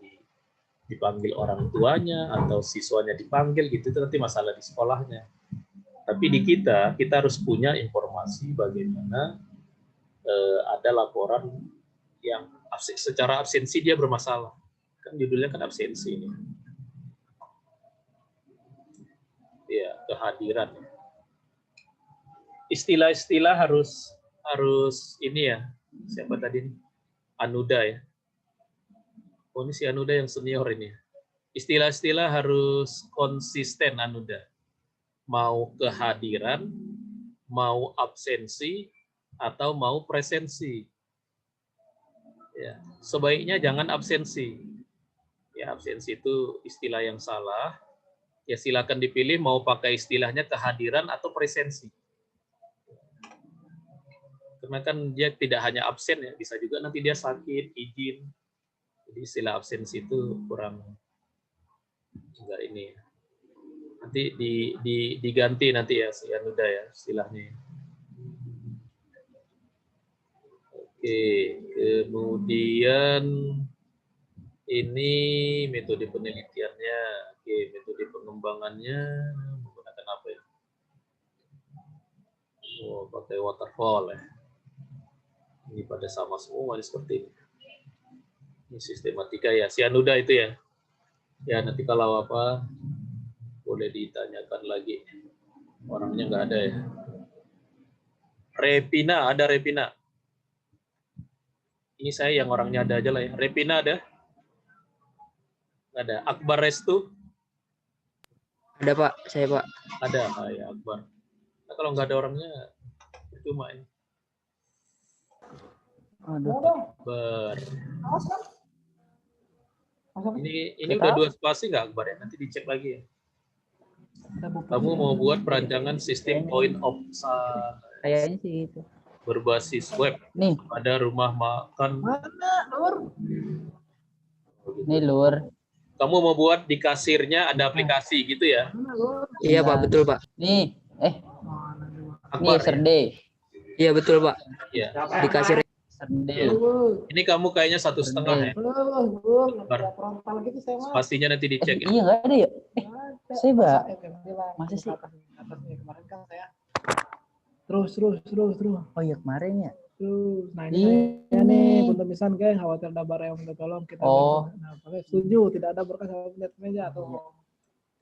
dipanggil orang tuanya, atau siswanya dipanggil gitu, itu nanti masalah di sekolahnya. Tapi di kita harus punya informasi bagaimana ada laporan yang secara absensi dia bermasalah. Kan judulnya kan absensi ini. Ya, kehadiran. Istilah-istilah harus ini ya. Siapa tadi? Anuda ya. Oh, ini si Anuda yang senior ini. Istilah-istilah harus konsisten Anuda. Mau kehadiran, mau absensi, atau mau presensi. Ya, sebaiknya jangan absensi. Ya, absensi itu istilah yang salah. Ya, silakan dipilih mau pakai istilahnya kehadiran atau presensi. Karena kan dia tidak hanya absen ya, bisa juga nanti dia sakit, izin. Jadi istilah absensi itu kurang enggak ini. Nanti diganti nanti ya si Anuda ya istilahnya. Oke, kemudian ini metode penelitiannya. Oke, metode pengembangannya menggunakan apa ya? Oh, pakai waterfall ya. Ini pada sama semua ini seperti ini. Ini sistematika ya. Si Anuda itu ya. Ya, nanti kalau apa boleh ditanyakan lagi. Orangnya nggak ada ya. Repina, ada Repina. Ini saya yang orangnya ada aja lah ya. Repina ada? Nggak ada. Akbar Restu? Ada Pak, saya Pak. Ada, ya Akbar. Nah, kalau nggak ada orangnya, cuma ini. Akbar. Ini udah 2 spasi nggak Akbar ya? Nanti dicek lagi ya. Kamu mau buat perancangan sistem point of sale Kayaknya sih itu. berbasis web Nih, pada rumah makan. nih Lur. Kamu mau buat di kasirnya ada aplikasi gitu ya? Iya Pak, betul Pak. Nih, nih Akbar, ya? Serde. Iya betul Pak. Iya. Di kasir Iya. Serde. Ini kamu kayaknya 1,5 ya? Akbar. Pastinya nanti dicek ya. Iya nggak ada ya? Saya Pak. Masa sih? Terus. Oh iya kemarin ya. Tuh, nah ini saya nih pentulisan geng, khawatir ada barang yang minta tolong kita Oh. bantu. Nah, pakai setuju, tidak ada berkas sama lihat meja tuh.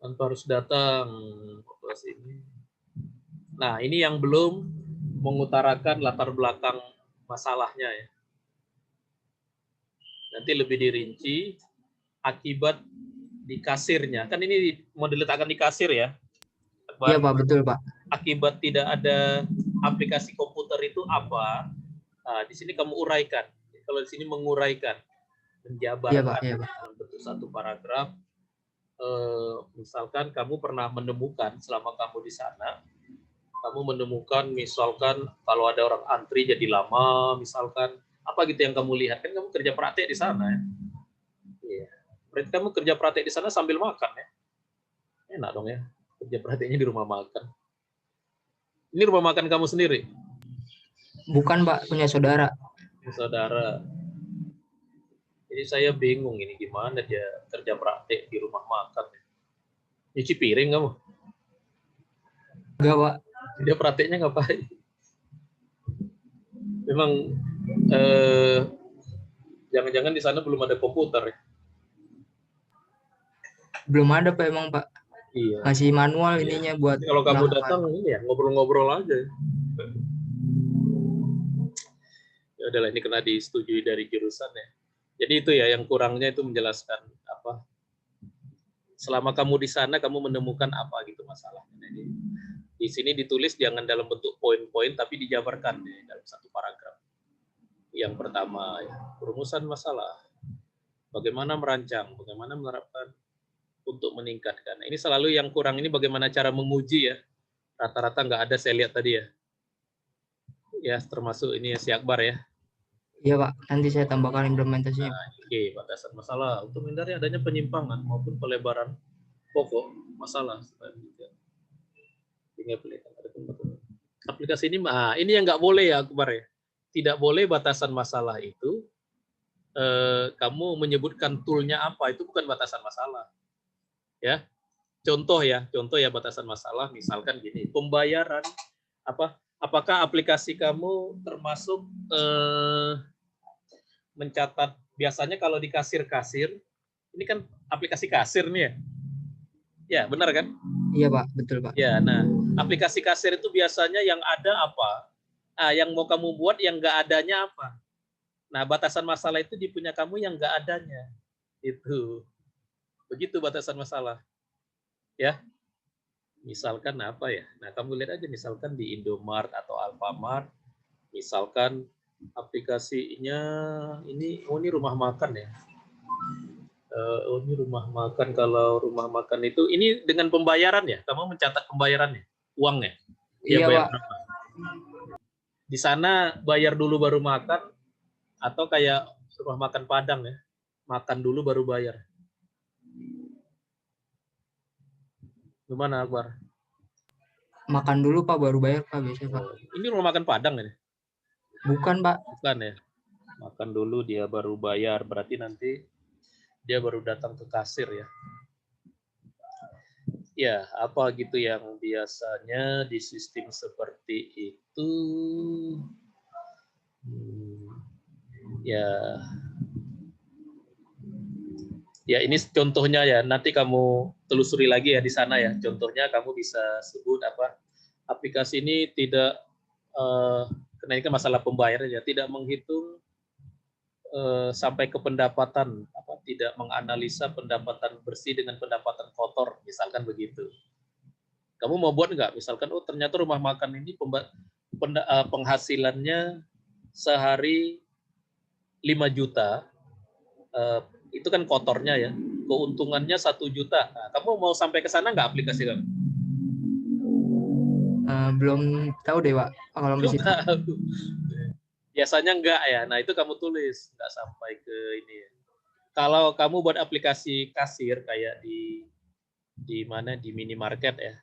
Tanpa harus datang ke sini. Nah, ini yang belum mengutarakan latar belakang masalahnya ya. Nanti lebih dirinci akibat di kasirnya. Kan ini mau diletakkan di kasir ya. Iya Pak, betul Pak. Akibat tidak ada aplikasi komputer itu apa? Nah, di sini kamu uraikan. Kalau di sini menguraikan, menjabarkan Iya Pak. dalam bentuk satu paragraf. Misalkan kamu pernah menemukan selama kamu di sana, kamu menemukan misalkan kalau ada orang antri jadi lama, misalkan apa gitu yang kamu lihat, kan kamu kerja praktek di sana ya. Iya. Berarti kamu kerja praktek di sana sambil makan ya. Enak dong ya, kerja prakteknya di rumah makan. Ini rumah makan kamu sendiri? Bukan Pak, punya saudara. Saudara. Jadi saya bingung ini gimana dia kerja praktek di rumah makan. Nyuci piring kamu? Enggak Pak. Dia prakteknya ngapain? Memang jangan-jangan di sana belum ada komputer ya? Belum ada Pak emang Pak. Iya. Masih manual ininya buat. Jadi kalau kamu melakukan. datang ini ya ngobrol-ngobrol aja. Ya udahlah, ini kena disetujui dari jurusan ya. Jadi itu ya yang kurangnya itu menjelaskan apa. Selama kamu di sana kamu menemukan apa gitu masalahnya. Jadi di sini ditulis jangan dalam bentuk poin-poin tapi dijabarkan ya, dalam satu paragraf. Yang pertama ya, perumusan masalah. Bagaimana merancang, bagaimana menerapkan untuk meningkatkan. Nah, ini selalu yang kurang ini bagaimana cara menguji ya. Rata-rata nggak ada saya lihat tadi ya. Ya termasuk ini ya, si Akbar ya. Iya Pak, nanti saya tambahkan implementasinya. Nah, oke, batasan masalah untuk menghindari adanya penyimpangan maupun pelebaran pokok masalah. Aplikasi ini, ini yang nggak boleh ya Akbar ya. Tidak boleh batasan masalah itu kamu menyebutkan toolnya apa, itu bukan batasan masalah. Ya, contoh ya batasan masalah misalkan gini, pembayaran apa? Apakah aplikasi kamu termasuk mencatat, biasanya kalau di kasir-kasir, ini kan aplikasi kasir nih ya. Ya, benar kan? Iya Pak, betul Pak. Ya, nah, aplikasi kasir itu biasanya yang ada apa? Yang mau kamu buat yang nggak adanya apa? Nah, batasan masalah itu di punya kamu yang nggak adanya. Itu. Begitu batasan masalah. Ya. Misalkan apa ya? Nah, kamu lihat aja misalkan di Indomart atau Alfamart, misalkan aplikasinya ini rumah makan ya. Ini rumah makan. Kalau rumah makan itu ini dengan pembayaran ya, kamu mencatat pembayarannya, uangnya. Iya bayar Pak. berapa? Di sana bayar dulu baru makan atau kayak rumah makan Padang ya, makan dulu baru bayar. Gimana Akbar? Makan dulu Pak, baru bayar Pak biasanya Pak. Ini rumah makan Padang ini? Bukan Pak. Bukan ya. Makan dulu dia baru bayar, berarti nanti dia baru datang ke kasir ya. Ya, apa gitu yang biasanya di sistem seperti itu. Ya ini contohnya ya, nanti kamu telusuri lagi ya di sana ya. Contohnya kamu bisa sebut apa, aplikasi ini tidak, karena ini kan masalah pembayaran ya, tidak menghitung sampai ke pendapatan, tidak menganalisa pendapatan bersih dengan pendapatan kotor, misalkan begitu. Kamu mau buat nggak? Misalkan, oh ternyata rumah makan ini penghasilannya sehari 5 juta, itu kan kotornya ya, keuntungannya 1 juta. Nah, kamu mau sampai ke sana nggak aplikasi kamu? Belum tahu deh Pak, kalau di situ. Biasanya enggak ya. Nah, itu kamu tulis, enggak sampai ke ini ya. Kalau kamu buat aplikasi kasir kayak di mana, di minimarket ya.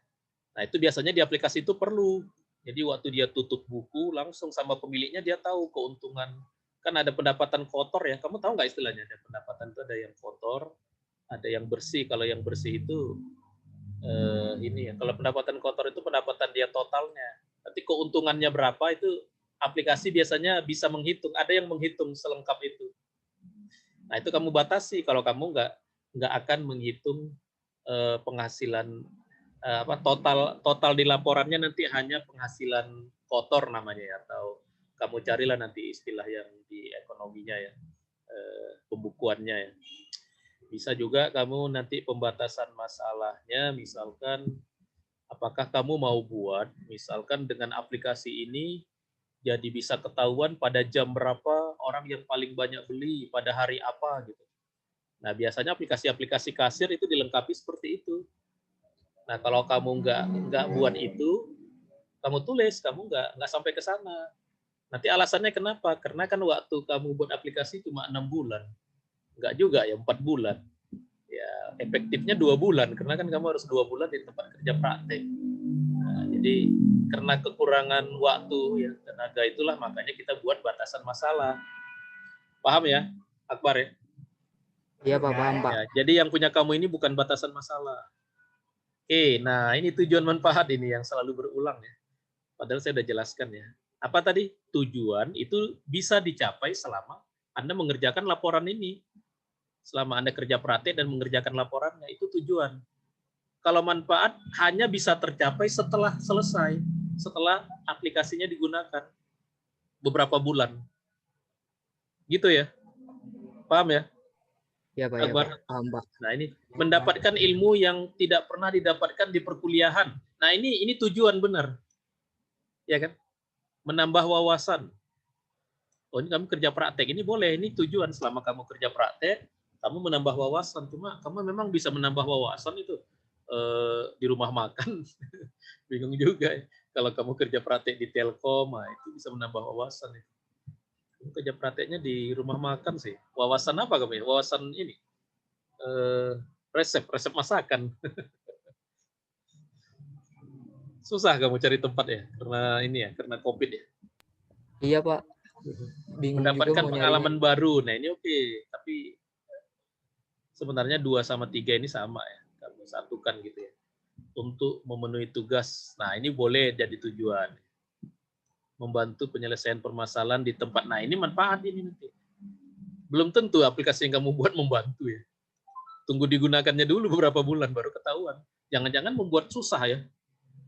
Nah, itu biasanya di aplikasi itu perlu. Jadi waktu dia tutup buku langsung sama pemiliknya dia tahu keuntungan. Kan ada pendapatan kotor ya. Kamu tahu nggak istilahnya? Ada pendapatan itu ada yang kotor, ada yang bersih. Kalau yang bersih itu ini ya. Kalau pendapatan kotor itu pendapatan dia totalnya. Nanti keuntungannya berapa itu aplikasi biasanya bisa menghitung, ada yang menghitung selengkap itu. Nah, itu kamu batasi kalau kamu nggak akan menghitung penghasilan total di laporannya, nanti hanya penghasilan kotor namanya ya, atau kamu carilah nanti istilah yang di ekonominya ya, pembukuannya ya. Bisa juga kamu nanti pembatasan masalahnya, misalkan apakah kamu mau buat misalkan dengan aplikasi ini jadi bisa ketahuan pada jam berapa orang yang paling banyak beli pada hari apa gitu. Nah, biasanya aplikasi-aplikasi kasir itu dilengkapi seperti itu. Nah, kalau kamu nggak buat itu, kamu tulis, kamu nggak sampai ke sana. Nanti alasannya kenapa? Karena kan waktu kamu buat aplikasi cuma 6 bulan. Nggak juga ya, 4 bulan. Ya, efektifnya 2 bulan, karena kan kamu harus 2 bulan di tempat kerja praktek. Nah, jadi karena kekurangan waktu ya, tenaga itulah makanya kita buat batasan masalah. Paham ya, Akbar ya? Iya Pak, paham Pak. Ya, jadi yang punya kamu ini bukan batasan masalah. Oke, nah ini tujuan manfaat ini yang selalu berulang ya. Padahal saya sudah jelaskan ya. Apa tadi? Tujuan itu bisa dicapai selama Anda mengerjakan laporan ini. Selama Anda kerja praktek dan mengerjakan laporannya, itu tujuan. Kalau manfaat hanya bisa tercapai setelah selesai, setelah aplikasinya digunakan beberapa bulan. Gitu ya. Paham ya? Iya Pak, iya Akbar? Pak. Paham Pak. Nah, ini mendapatkan ilmu yang tidak pernah didapatkan di perkuliahan. Nah, ini tujuan benar. Ya kan? Menambah wawasan. Oh, ini kamu kerja praktek, ini boleh, ini tujuan selama kamu kerja praktek, kamu menambah wawasan. Cuma kamu memang bisa menambah wawasan itu di rumah makan. Bingung juga ya. Kalau kamu kerja praktek di Telkom, nah, itu bisa menambah wawasan. Kamu kerja prakteknya di rumah makan sih. Wawasan apa kamu ya? Wawasan ini, resep masakan. Susah kamu cari tempat ya, karena ini ya, karena COVID ya. Iya Pak. Bingung juga Mendapatkan mau pengalaman nyarinya. baru. Nah, ini oke, tapi sebenarnya 2 sama 3 ini sama ya. Kamu satukan gitu ya. Untuk memenuhi tugas. Nah, ini boleh jadi tujuan. Membantu penyelesaian permasalahan di tempat. Nah, ini manfaat ini nanti. Belum tentu aplikasi yang kamu buat membantu ya. Tunggu digunakannya dulu beberapa bulan baru ketahuan. Jangan-jangan membuat susah ya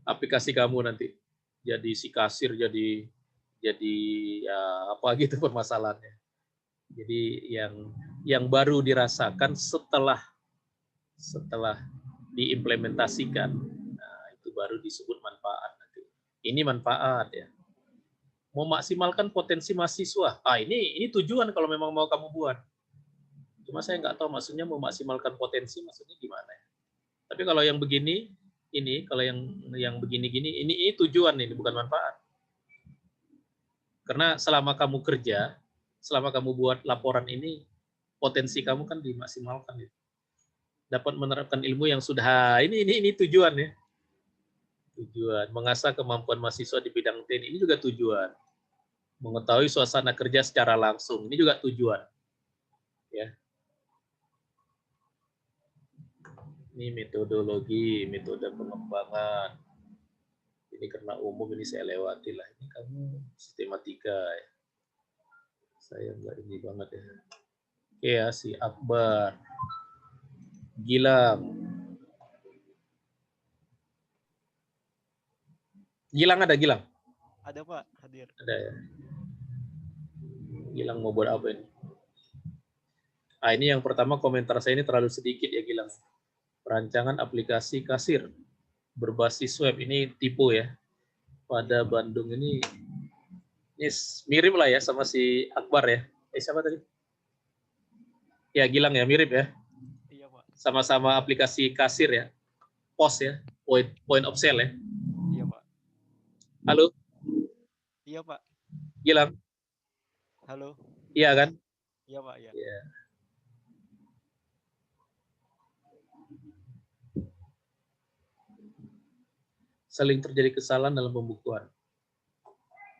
aplikasi kamu nanti. Jadi si kasir jadi ya apa gitu permasalahannya. Jadi yang baru dirasakan setelah diimplementasikan, nah itu baru disebut manfaat nanti. Ini manfaat ya. Memaksimalkan potensi mahasiswa. Ini tujuan kalau memang mau kamu buat. Cuma saya nggak tahu maksudnya memaksimalkan potensi maksudnya gimana ya. Tapi kalau yang begini, kalau yang begini-gini, ini tujuan ini bukan manfaat. Karena selama kamu kerja, selama kamu buat laporan ini, potensi kamu kan dimaksimalkan. Ya. Dapat menerapkan ilmu yang sudah, ini tujuan ya. Tujuan, mengasah kemampuan mahasiswa di bidang TNI, ini juga tujuan. Mengetahui suasana kerja secara langsung, ini juga tujuan. Ya. Ini metodologi, metode pengembangan. Ini karena umum, ini saya lewati lah. Ini kamu sistematika ya. Saya enggak ini banget ya. Oke ya, si Akbar. Gilang. Gilang ada Gilang? Ada Pak, hadir. Ada ya. Gilang mau buat apa ini? Ini yang pertama komentar saya ini terlalu sedikit ya Gilang. Perancangan aplikasi kasir berbasis web, ini tipu ya. Pada Bandung ini mirip lah ya sama si Akbar ya. Siapa tadi? Ya Gilang ya, mirip ya. Iya Pak. Sama-sama aplikasi kasir ya. POS ya, point of sale ya. Iya Pak. Halo? Iya Pak. Gilang? Halo. Iya kan? Iya Pak, ya. Iya. Sering terjadi kesalahan dalam pembukuan.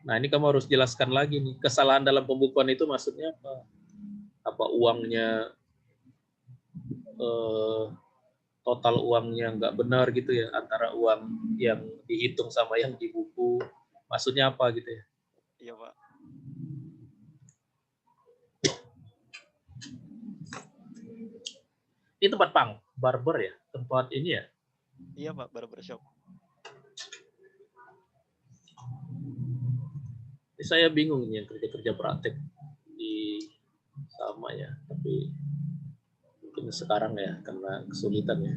Nah, ini kamu harus jelaskan lagi nih. Kesalahan dalam pembukuan itu maksudnya apa? Apa uangnya, total uangnya nggak benar gitu ya, antara uang yang dihitung sama yang di buku. Maksudnya apa gitu ya. Iya, Pak. Ini tempat barber ya? Tempat ini ya? Iya, Pak, barbershop. Ini saya bingung nih yang kerja-kerja praktek di sama ya, tapi mungkin sekarang ya karena kesulitan ya.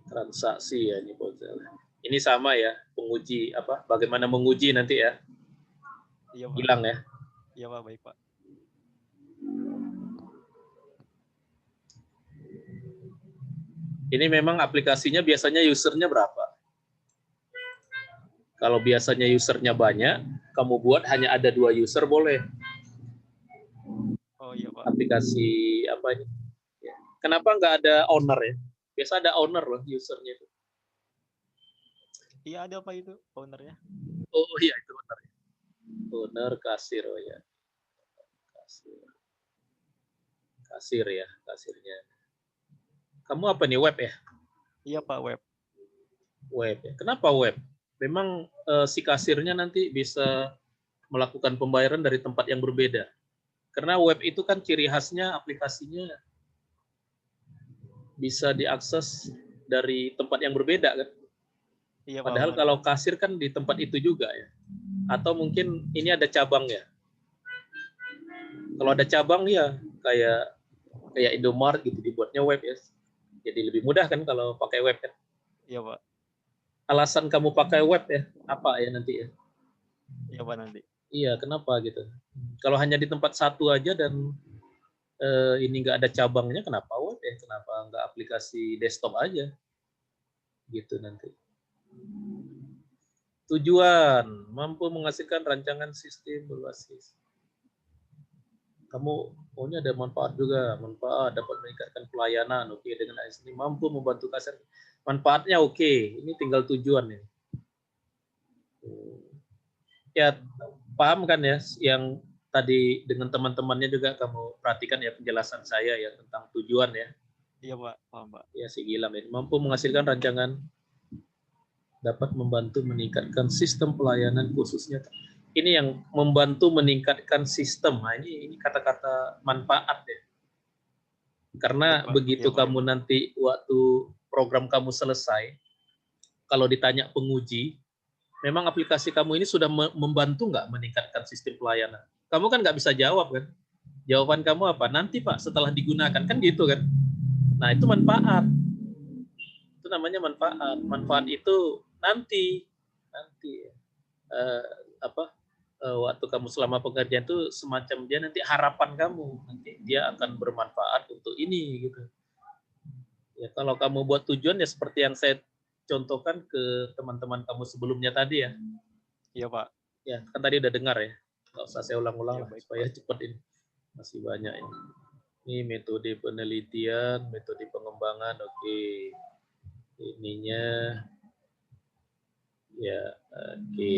Transaksi ya ini Ponzel. Ini sama ya, penguji apa? Bagaimana menguji nanti ya? Iya, Pak. Hilang ya. Iya, Pak, baik, Pak. Ini memang aplikasinya biasanya usernya berapa? Kalau biasanya usernya banyak, kamu buat hanya ada 2 user boleh. Oh iya, Pak. Aplikasi apa ini? Ya. Kenapa nggak ada owner ya? Biasa ada owner loh usernya itu. Iya, ada Pak itu ownernya. Oh iya itu owner. Owner kasir oh ya. Kasir. Kasir ya, kasirnya. Kamu apa nih web ya? Iya, Pak, web. Web ya. Kenapa web? Memang si kasirnya nanti bisa melakukan pembayaran dari tempat yang berbeda. Karena web itu kan ciri khasnya aplikasinya bisa diakses dari tempat yang berbeda kan. Iya, Pak. Padahal benar. kalau kasir kan di tempat itu juga ya. Atau mungkin ini ada cabang ya. Kalau ada cabang ya kayak Indomaret gitu dibuatnya web ya. Jadi lebih mudah kan kalau pakai web kan. Iya, Pak. Alasan kamu pakai web ya apa ya nanti ya? Iya, Pak, nanti. Iya, kenapa gitu? Kalau hanya di tempat satu aja dan ini nggak ada cabangnya, kenapa web ya? Kenapa nggak aplikasi desktop aja? Gitu nanti. Tujuan, mampu menghasilkan rancangan sistem berbasis. Kamu, ini ada manfaat juga. Manfaat dapat meningkatkan pelayanan. Oke, dengan AS ini mampu membantu kasir. Manfaatnya oke. Ini tinggal tujuan ya. Ya, paham kan ya yang tadi dengan teman-temannya juga kamu perhatikan ya penjelasan saya ya tentang tujuan ya. Iya, Pak. Paham, Pak. Ya si Gilam ini mampu menghasilkan rancangan dapat membantu meningkatkan sistem pelayanan khususnya. Ini yang membantu meningkatkan sistem. Nah, ini kata-kata manfaat ya. Karena Iya, Pak. begitu Iya, Pak. kamu nanti waktu program kamu selesai, kalau ditanya penguji, memang aplikasi kamu ini sudah membantu nggak meningkatkan sistem pelayanan? Kamu kan nggak bisa jawab kan? Jawaban kamu apa? Nanti Pak setelah digunakan kan gitu kan? Nah itu manfaat. Itu namanya manfaat. Manfaat itu nanti waktu kamu selama pengerjaan itu semacam dia nanti harapan kamu nanti dia akan bermanfaat untuk ini gitu. Ya kalau kamu buat tujuan ya seperti yang saya contohkan ke teman-teman kamu sebelumnya tadi ya. Iya, Pak. Ya, kan tadi udah dengar ya. Nggak usah saya ulang-ulang Iya, lah, baik, supaya Pak. cepat ini. Masih banyak ini. Ini metode penelitian, metode pengembangan, oke. Ininya, ya, oke.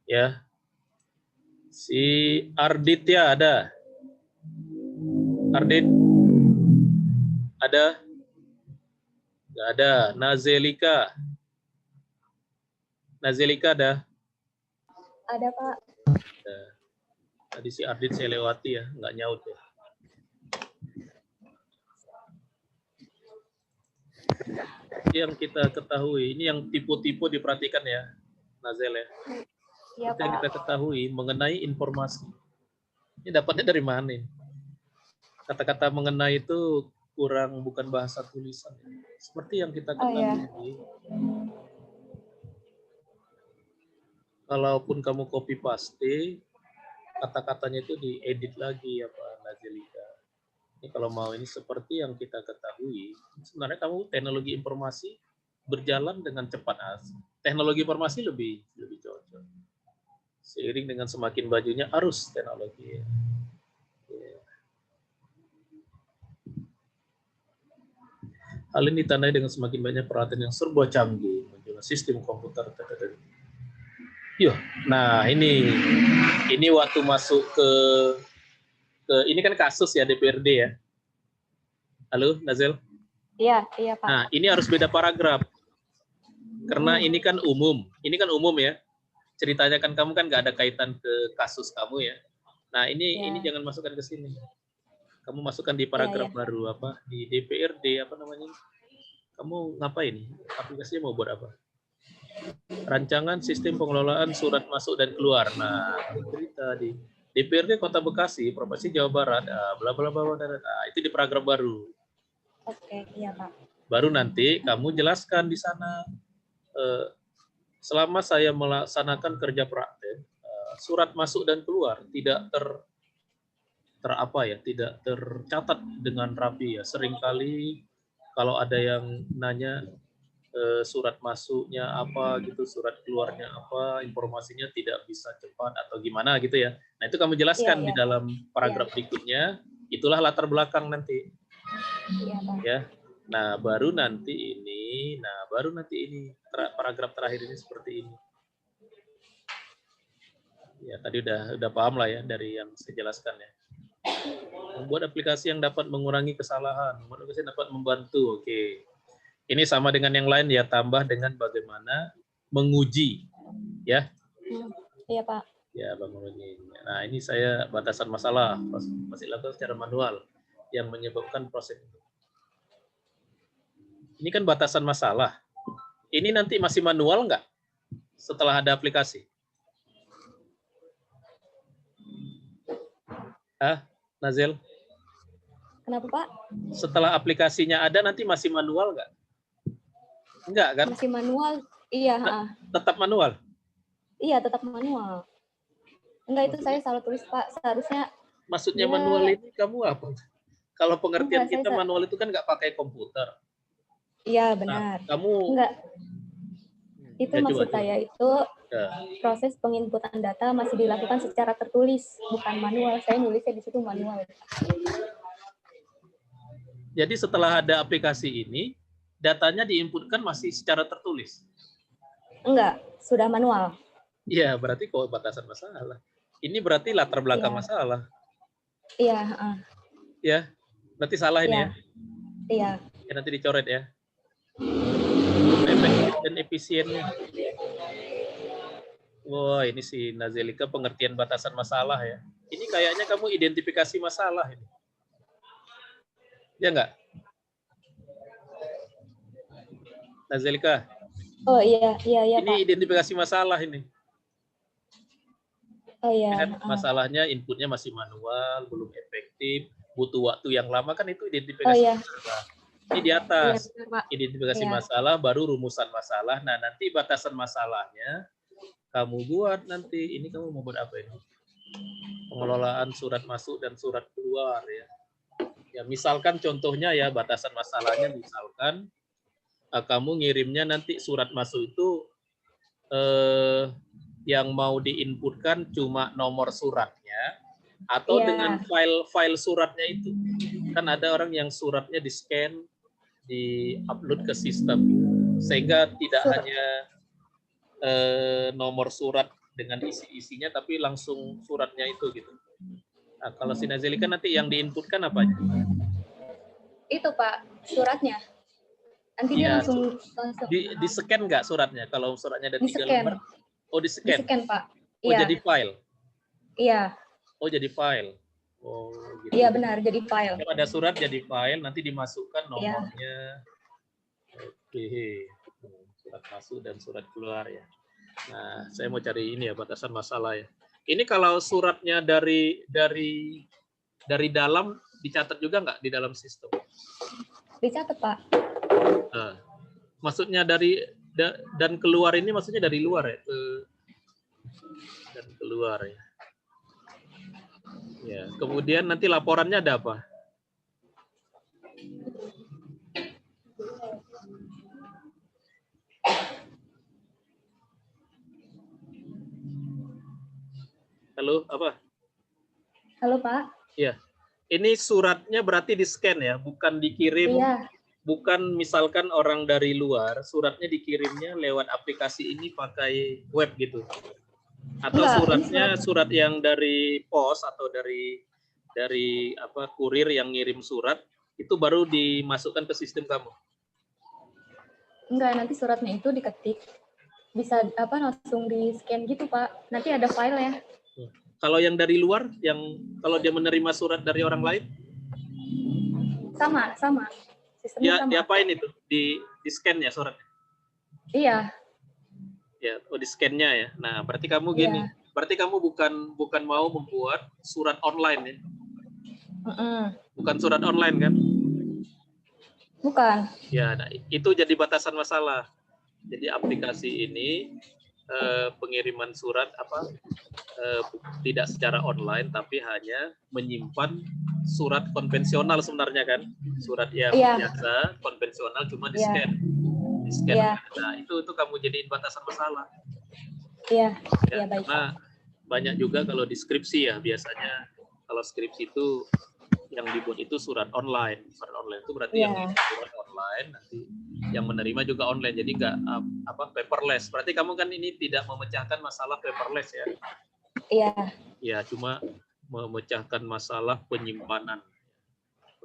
Ya, si Ardit ya ada. Ardit, ada? Nggak ada. Nazelika. Nazelika ada? Ada, Pak. Tadi si Ardit saya lewati ya, nggak nyaut ya. Yang kita ketahui, ini yang tipe-tipe diperhatikan ya, Nazel ya. Iya, Yang kita Pak. ketahui mengenai informasi. Ini dapatnya dari mana? Kata-kata mengenai itu kurang bukan bahasa tulisan. Seperti yang kita Oh, iya. ketahui. Kalaupun kamu copy paste, kata-katanya itu diedit lagi ya Pak Nazelika. Ini kalau mau ini seperti yang kita ketahui, sebenarnya kamu teknologi informasi berjalan dengan cepat. Teknologi informasi lebih cocok. Seiring dengan semakin bajunya arus teknologi. Hal ini ditandai dengan semakin banyak peralatan yang serba canggih, menjual sistem komputer. Nah ini waktu masuk ke ini kan kasus ya DPRD ya. Halo Nazel. Iya, Pak. Nah ini harus beda paragraf. Karena ini kan umum ya. Ceritanya kan kamu kan nggak ada kaitan ke kasus kamu ya. Nah ini jangan masukkan ke sini. Kamu masukkan di paragraf baru apa di DPRD apa namanya? Kamu ngapain? Aplikasinya mau buat apa? Rancangan sistem pengelolaan surat masuk dan keluar. Nah, cerita di DPRD Kota Bekasi, Provinsi Jawa Barat, bla bla bla bla. Nah, itu di paragraf baru. Oke, iya Pak. Baru nanti kamu jelaskan di sana selama saya melaksanakan kerja praktek, surat masuk dan keluar tidak tidak tercatat dengan rapi ya. Seringkali kalau ada yang nanya surat masuknya apa gitu, surat keluarnya apa, informasinya tidak bisa cepat atau gimana gitu ya. Nah, itu kamu jelaskan di dalam paragraf berikutnya, itulah latar belakang nanti. Iya, Pak. Ya. Nah, baru nanti ini paragraf terakhir ini seperti ini. Ya, tadi udah paham lah ya dari yang saya jelaskan ya. Membuat aplikasi yang dapat mengurangi kesalahan, membuat aplikasi yang dapat membantu. Oke. Ini sama dengan yang lain ya, tambah dengan bagaimana menguji, ya. Iya Pak. Ya, menguji. Nah, ini saya batasan masalah masih lakukan secara manual yang menyebabkan proses itu. Ini kan batasan masalah. Ini nanti masih manual nggak setelah ada aplikasi? Nazel? Kenapa Pak? Setelah aplikasinya ada nanti masih manual nggak? Enggak kan? Masih manual? Iya. Tetap manual? Iya, tetap manual. Enggak, itu saya salah tulis Pak. Seharusnya. Maksudnya Ya. Manual ini kamu apa? Kalau pengertian Enggak, kita manual itu kan nggak pakai komputer. Iya, benar. Nah, kamu Enggak. Itu Ya, maksud coba. saya itu Ya. proses penginputan data masih dilakukan secara tertulis, bukan manual. Saya nulisnya di situ manual. Jadi setelah ada aplikasi ini, datanya diinputkan masih secara tertulis. Enggak, sudah manual. Iya, berarti kok batasan masalah. Ini berarti latar belakang Iya. masalah. Iya, Ya, berarti salah ini Iya. ya. iya. Ya, nanti dicoret ya. Efektif dan efisiennya. Wah, ini si Nazelika pengertian batasan masalah ya. Ini kayaknya kamu identifikasi masalah ini. Ya enggak? Nazelika, Oh iya ini Pak. identifikasi masalah ini. Oh iya. Kan masalahnya inputnya masih manual, belum efektif, butuh waktu yang lama, kan itu identifikasi Oh iya. masalah. Ini di Iya, atas, benar, Pak. identifikasi Iya. masalah, baru rumusan masalah. Nah, nanti batasan masalahnya kamu buat nanti. Ini kamu mau buat apa ini? Pengelolaan surat masuk dan surat keluar ya. Ya, misalkan contohnya ya, batasan masalahnya misalkan kamu ngirimnya nanti surat masuk itu yang mau diinputkan cuma nomor suratnya atau dengan file suratnya itu. Kan ada orang yang suratnya di-scan, di-upload ke sistem. Sehingga tidak hanya nomor surat dengan isi-isinya, tapi langsung suratnya itu gitu. Nah, kalau si Nazelika nanti yang diinputkan apanya? Itu Pak, suratnya. Nanti dia Iya, langsung di-scan nggak suratnya? Kalau suratnya ada 3 Di-scan. lembar, oh di-scan. di-scan Pak. Oh, Iya. jadi file. Iya. Oh, jadi file. Oh, gitu. Iya benar, jadi file. Kalau ada surat jadi file, nanti dimasukkan Iya. nomornya. Oke. Surat masuk dan surat keluar ya. Nah, saya mau cari ini ya, batasan masalah ya. Ini kalau suratnya dari dalam dicatat juga nggak di dalam sistem? Dicatat Pak. Nah, maksudnya dan keluar ini maksudnya dari luar ya? Dan keluar ya. Ya, kemudian nanti laporannya ada apa? Halo, apa? Halo Pak. Iya. Ini suratnya berarti di-scan ya, bukan dikirim. Iya. Bukan misalkan orang dari luar, suratnya dikirimnya lewat aplikasi ini pakai web gitu. Atau Enggak, suratnya surat yang dari pos atau dari apa kurir yang ngirim surat itu baru dimasukkan ke sistem kamu. Enggak, nanti suratnya itu diketik, bisa langsung di scan gitu Pak. Nanti ada file ya. Kalau yang dari luar, yang kalau dia menerima surat dari orang lain, Sama. Sistemnya sama. diapain itu? Di scan ya suratnya? Iya. Ya, di scan-nya ya. Nah, berarti kamu gini. Iya. Berarti kamu bukan mau membuat surat online ya? Bukan surat online kan? Bukan. Ya, nah, itu jadi batasan masalah. Jadi aplikasi ini pengiriman surat tidak secara online, tapi hanya menyimpan surat konvensional sebenarnya kan? Surat yang biasa konvensional cuma di scan. Nah, itu kamu jadiin batasan masalah. Iya, Ya, baik. karena banyak juga kalau di skripsi ya, biasanya kalau skripsi itu yang dibuat itu surat online. Surat online itu berarti yang surat online, nanti yang menerima juga online. Jadi nggak paperless. Berarti kamu kan ini tidak memecahkan masalah paperless ya? Iya. Ya, cuma memecahkan masalah penyimpanan.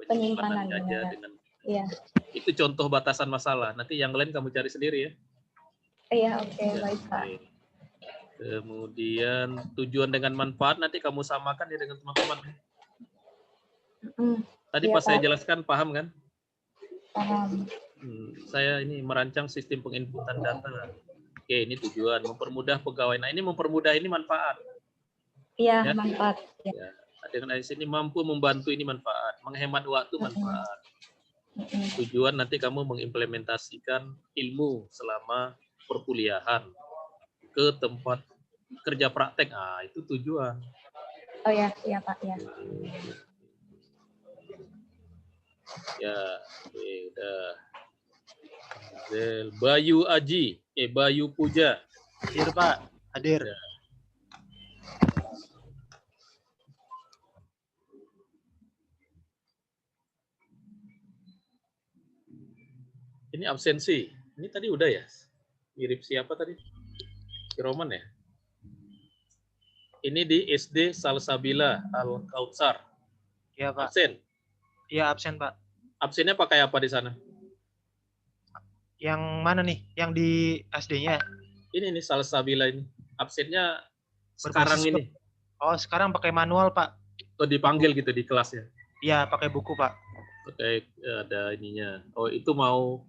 Penyimpanan saja dengan. Iya. Itu contoh batasan masalah. Nanti yang lain kamu cari sendiri ya. Iya, oke, baik Pak. Kemudian tujuan dengan manfaat nanti kamu samakan ya dengan teman-teman. Tadi pas saya jelaskan paham kan? Paham. Saya ini merancang sistem penginputan data. Oke, ini tujuan mempermudah pegawai. Nah, ini mempermudah ini manfaat. Iya, Ya? manfaat. Ya. Dengan di sini mampu membantu ini manfaat, menghemat waktu manfaat. Tujuan nanti kamu mengimplementasikan ilmu selama perkuliahan ke tempat kerja praktek. Ah, itu tujuan. Oh ya, iya Pak, ya. Ya, udah. Bayu Aji, Bayu Puja. Hadir Pak, hadir. Ya. Ini absensi. Ini tadi udah ya? Mirip siapa tadi? Si Roman ya? Ini di SD Salsabila Al-Kautsar. Iya Pak. Absen? Iya absen Pak. Absennya pakai apa di sana? Yang mana nih? Yang di SD-nya? Ini nih Salsabila ini. Absennya sekarang ini. Oh, sekarang pakai manual Pak. Atau dipanggil gitu di kelasnya? Iya, pakai buku Pak. Pakai ada ininya. Oh, itu mau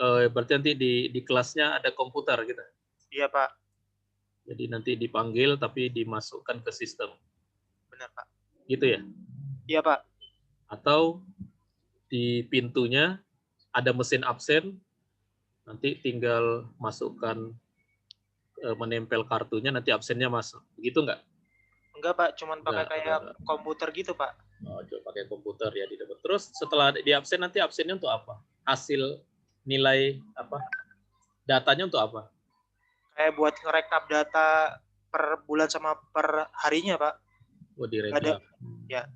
berarti nanti di kelasnya ada komputer gitu. Iya Pak. Jadi nanti dipanggil tapi dimasukkan ke sistem. Benar Pak. Gitu ya? Iya Pak. Atau di pintunya ada mesin absen, nanti tinggal masukkan menempel kartunya, nanti absennya masuk. Begitu nggak? Enggak Pak, cuman pakai kayak komputer gitu Pak. Oh, coba pakai komputer ya di depan. Terus setelah di absen nanti absennya untuk apa? Hasil nilai apa? Datanya untuk apa? Kayak buat ngerekap data per bulan sama per harinya Pak. Oh, direkap. Ya.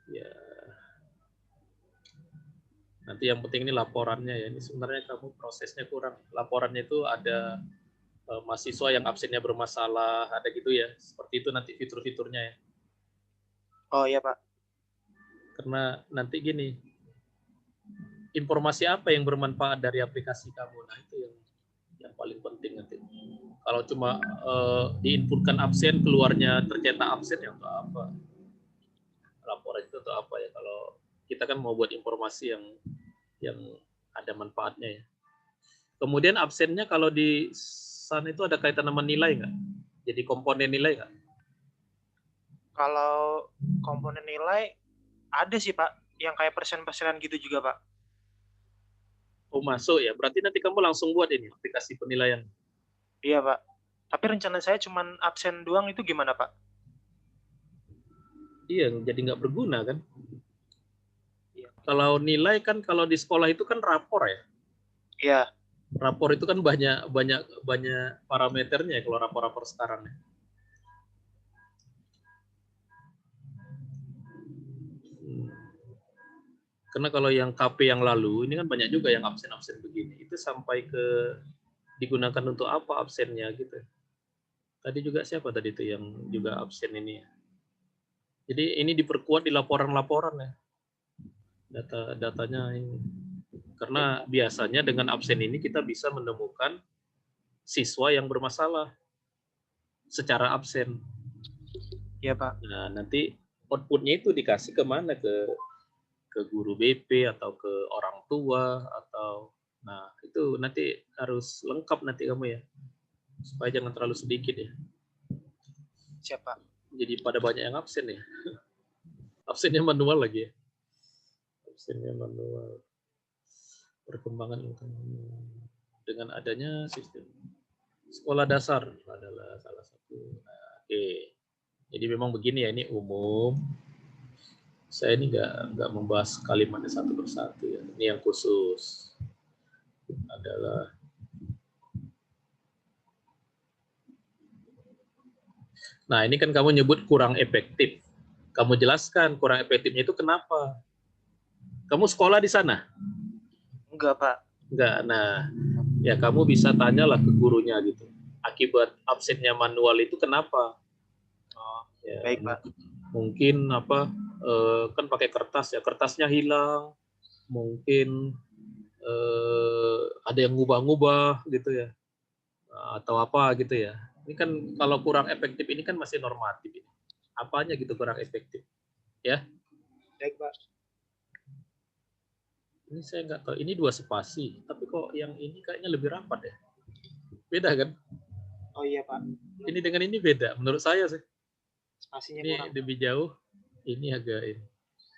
Ya. Nanti yang penting ini laporannya ya. Ini sebenarnya kamu prosesnya kurang. Laporannya itu ada mahasiswa yang absennya bermasalah, ada gitu ya. Seperti itu nanti fitur-fiturnya ya. Oh iya Pak. Karena nanti gini, informasi apa yang bermanfaat dari aplikasi kamu? Nah itu yang paling penting nanti. Kalau cuma diinputkan absen, keluarnya tercetak absen, ya untuk apa? Laporan itu untuk apa ya? Kalau kita kan mau buat informasi yang ada manfaatnya ya. Kemudian absennya kalau di sana itu ada kaitan sama nilai nggak? Jadi komponen nilai nggak? Kalau komponen nilai ada sih Pak, yang kayak persen-persenan gitu juga Pak. Oh masuk ya, berarti nanti kamu langsung buat ini aplikasi penilaian. Iya Pak. Tapi rencana saya cuma absen doang, itu gimana Pak? Iya, jadi nggak berguna kan? Iya. Kalau nilai kan kalau di sekolah itu kan rapor ya. Iya. Rapor itu kan banyak parameternya ya kalau rapor-rapor sekarang ya. Karena kalau yang KP yang lalu ini kan banyak juga yang absen-absen begini. Itu sampai ke digunakan untuk apa absennya gitu. Tadi juga siapa tadi itu yang juga absen ini ya. Jadi ini diperkuat di laporan-laporan ya. Datanya ini. Karena biasanya dengan absen ini kita bisa menemukan siswa yang bermasalah secara absen. Iya, Pak. Nah, nanti outputnya itu dikasih kemana? Ke guru BP atau ke orang tua atau nah itu nanti harus lengkap nanti kamu ya, supaya jangan terlalu sedikit ya. Siapa? Jadi pada banyak yang absen ya. Absennya manual lagi ya. Absennya manual. Perkembangan dengan adanya sistem sekolah dasar adalah salah satu. Nah, oke. Jadi memang begini ya, ini umum. Saya ini nggak membahas kalimatnya satu persatu ya. Ini yang khusus adalah nah ini kan kamu nyebut kurang efektif. Kamu jelaskan kurang efektifnya itu kenapa? Kamu sekolah di sana? Enggak, Pak. Enggak. Nah, ya kamu bisa tanyalah ke gurunya gitu. Akibat absennya manual itu kenapa? Oh, Ya, baik, Pak. mungkin apa? Kan pakai kertas ya, kertasnya hilang. Mungkin ada yang ngubah-ngubah gitu ya, atau apa gitu ya. Ini kan kalau kurang efektif ini kan masih normatif. Ini. Apanya gitu kurang efektif? Ya. Baik, Pak. Ini saya nggak tahu, ini 2 spasi, tapi kok yang ini kayaknya lebih rapat ya. Beda kan? Oh iya, Pak. Ini dengan ini beda, menurut saya sih. Spasinya Ini kurang. lebih jauh, ini agak ini.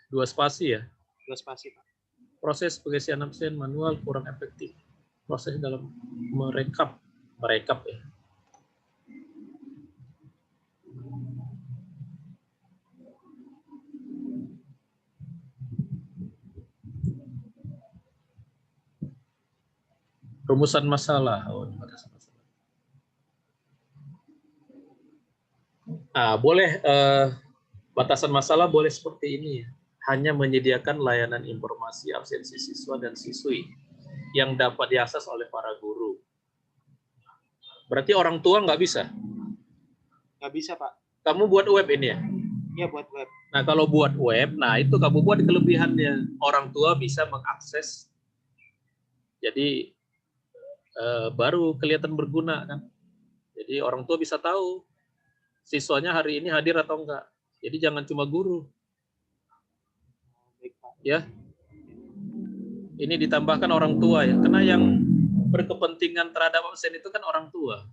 2 spasi ya. 2 spasi, Pak. Proses pengisian absen manual kurang efektif. Proses dalam merekap ya. Rumusan masalah. Oh, batasan masalah. Boleh batasan masalah boleh seperti ini ya. Hanya menyediakan layanan informasi absensi siswa dan siswi yang dapat diakses oleh para guru. Berarti orang tua nggak bisa? Nggak bisa, Pak. Kamu buat web ini ya? Iya, buat web. Nah, kalau buat web, nah itu kamu buat kelebihannya. Orang tua bisa mengakses. Jadi, baru kelihatan berguna kan. Jadi, orang tua bisa tahu siswanya hari ini hadir atau enggak. Jadi, jangan cuma guru. Baik, Pak. Ya. Ini ditambahkan orang tua ya. Karena yang berkepentingan terhadap absen itu kan orang tua.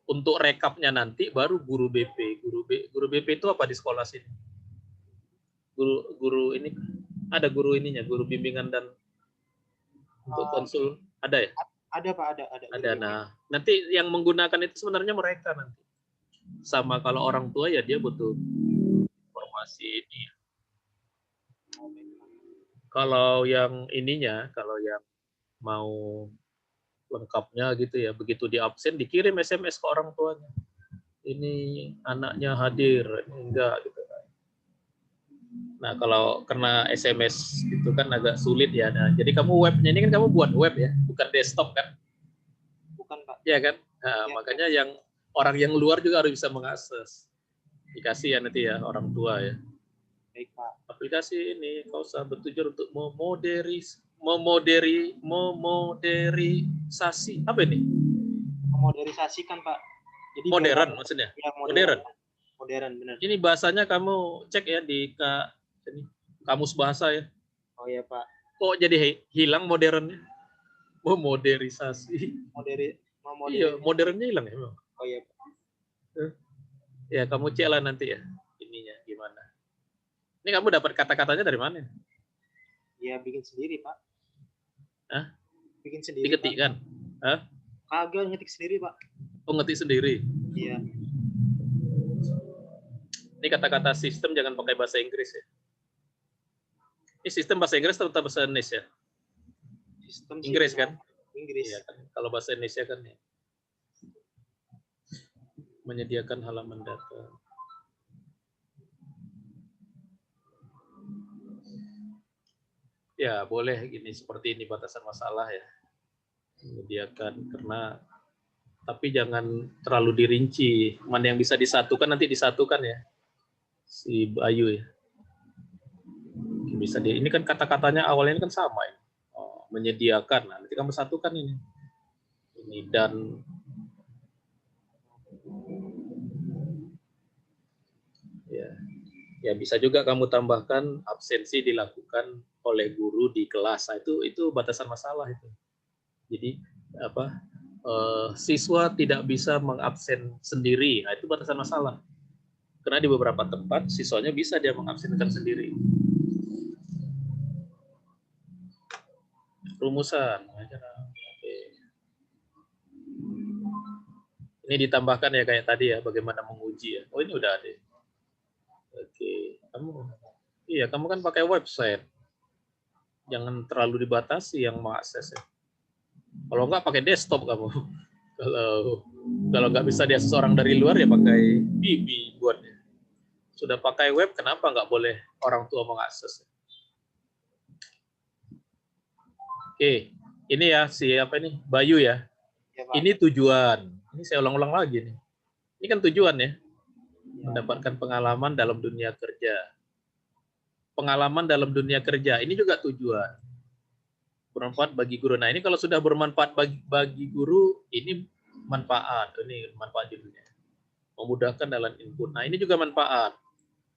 Untuk rekapnya nanti baru guru BP. Guru BP itu apa di sekolah sini? Guru ini ada guru ininya, guru bimbingan dan untuk konsul ada ya? Ada, Pak, ada. Ada. Nah, nanti yang menggunakan itu sebenarnya mereka nanti. Sama kalau orang tua ya dia butuh informasi ini. Kalau yang ininya, kalau yang mau lengkapnya gitu ya, begitu di absen dikirim SMS ke orang tuanya. Ini anaknya hadir, enggak gitu. Nah, kalau kena SMS itu kan agak sulit ya. Nah, jadi kamu webnya ini kan kamu buat web ya, bukan desktop kan? Bukan, Pak. Ya kan? Nah, Ya, makanya yang orang yang luar juga harus bisa mengakses. Dikasih ya nanti ya orang tua ya. Baik, Pak. Aplikasi ini kau usah bertujuan untuk memoderisasi. Apa ini? Memoderisasikan, Pak. Jadi Modern maksudnya. Ya, Modern. Modern, benar. Ini bahasanya kamu cek ya di kamus bahasa ya. Oh iya, Pak. Kok jadi hilang modernnya? Memoderisasi. Iya, modernnya hilang ya. Oh iya, Pak. Ya, kamu cek lah nanti ya ininya gimana. Ini kamu dapat kata-katanya dari mana? Ya, bikin sendiri, Pak. Hah? Bikin sendiri, Diketik Pak. kan? Hah? Kagak ngetik sendiri, Pak. Oh, ngetik sendiri. Iya. Ini kata-kata sistem jangan pakai bahasa Inggris ya. Ini sistem bahasa Inggris atau bahasa Indonesia? Sistem sih Inggris kan? Inggris. Iya kan. Kalau bahasa Indonesia kan ya. Menyediakan halaman data. Ya, boleh gini seperti ini batasan masalah ya. Menyediakan karena tapi jangan terlalu dirinci. Mana yang bisa disatukan nanti disatukan ya. Si Bayu ya. Bisa ini kan kata-katanya awalnya kan sama ya. Oh, menyediakan. Nah, nanti kamu satukan ini dan ya bisa juga kamu tambahkan absensi dilakukan oleh guru di kelas. Nah, itu batasan masalah itu. Jadi apa? Siswa tidak bisa mengabsen sendiri. Nah, itu batasan masalah. Karena di beberapa tempat siswanya bisa dia mengabsenkan sendiri. Rumusan. Oke. Ini ditambahkan ya kayak tadi ya, bagaimana menguji ya. Oh, ini udah ada. Oke, kamu kan pakai website. Jangan terlalu dibatasi yang mengakses ya. Kalau enggak pakai desktop kamu. Kalau nggak bisa dia seseorang dari luar ya pakai BB buatnya. Sudah pakai web, kenapa nggak boleh orang tua mengakses? Oke, ini ya siapa ini? Bayu ya. Ya, Pak. Ini tujuan. Ini saya ulang-ulang lagi nih. Ini kan tujuan ya. Mendapatkan pengalaman dalam dunia kerja. Pengalaman dalam dunia kerja, ini juga tujuan. Bermanfaat bagi guru. Nah, ini kalau sudah bermanfaat bagi guru, ini manfaat. Ini manfaat judulnya. Memudahkan dalam input. Nah, ini juga manfaat.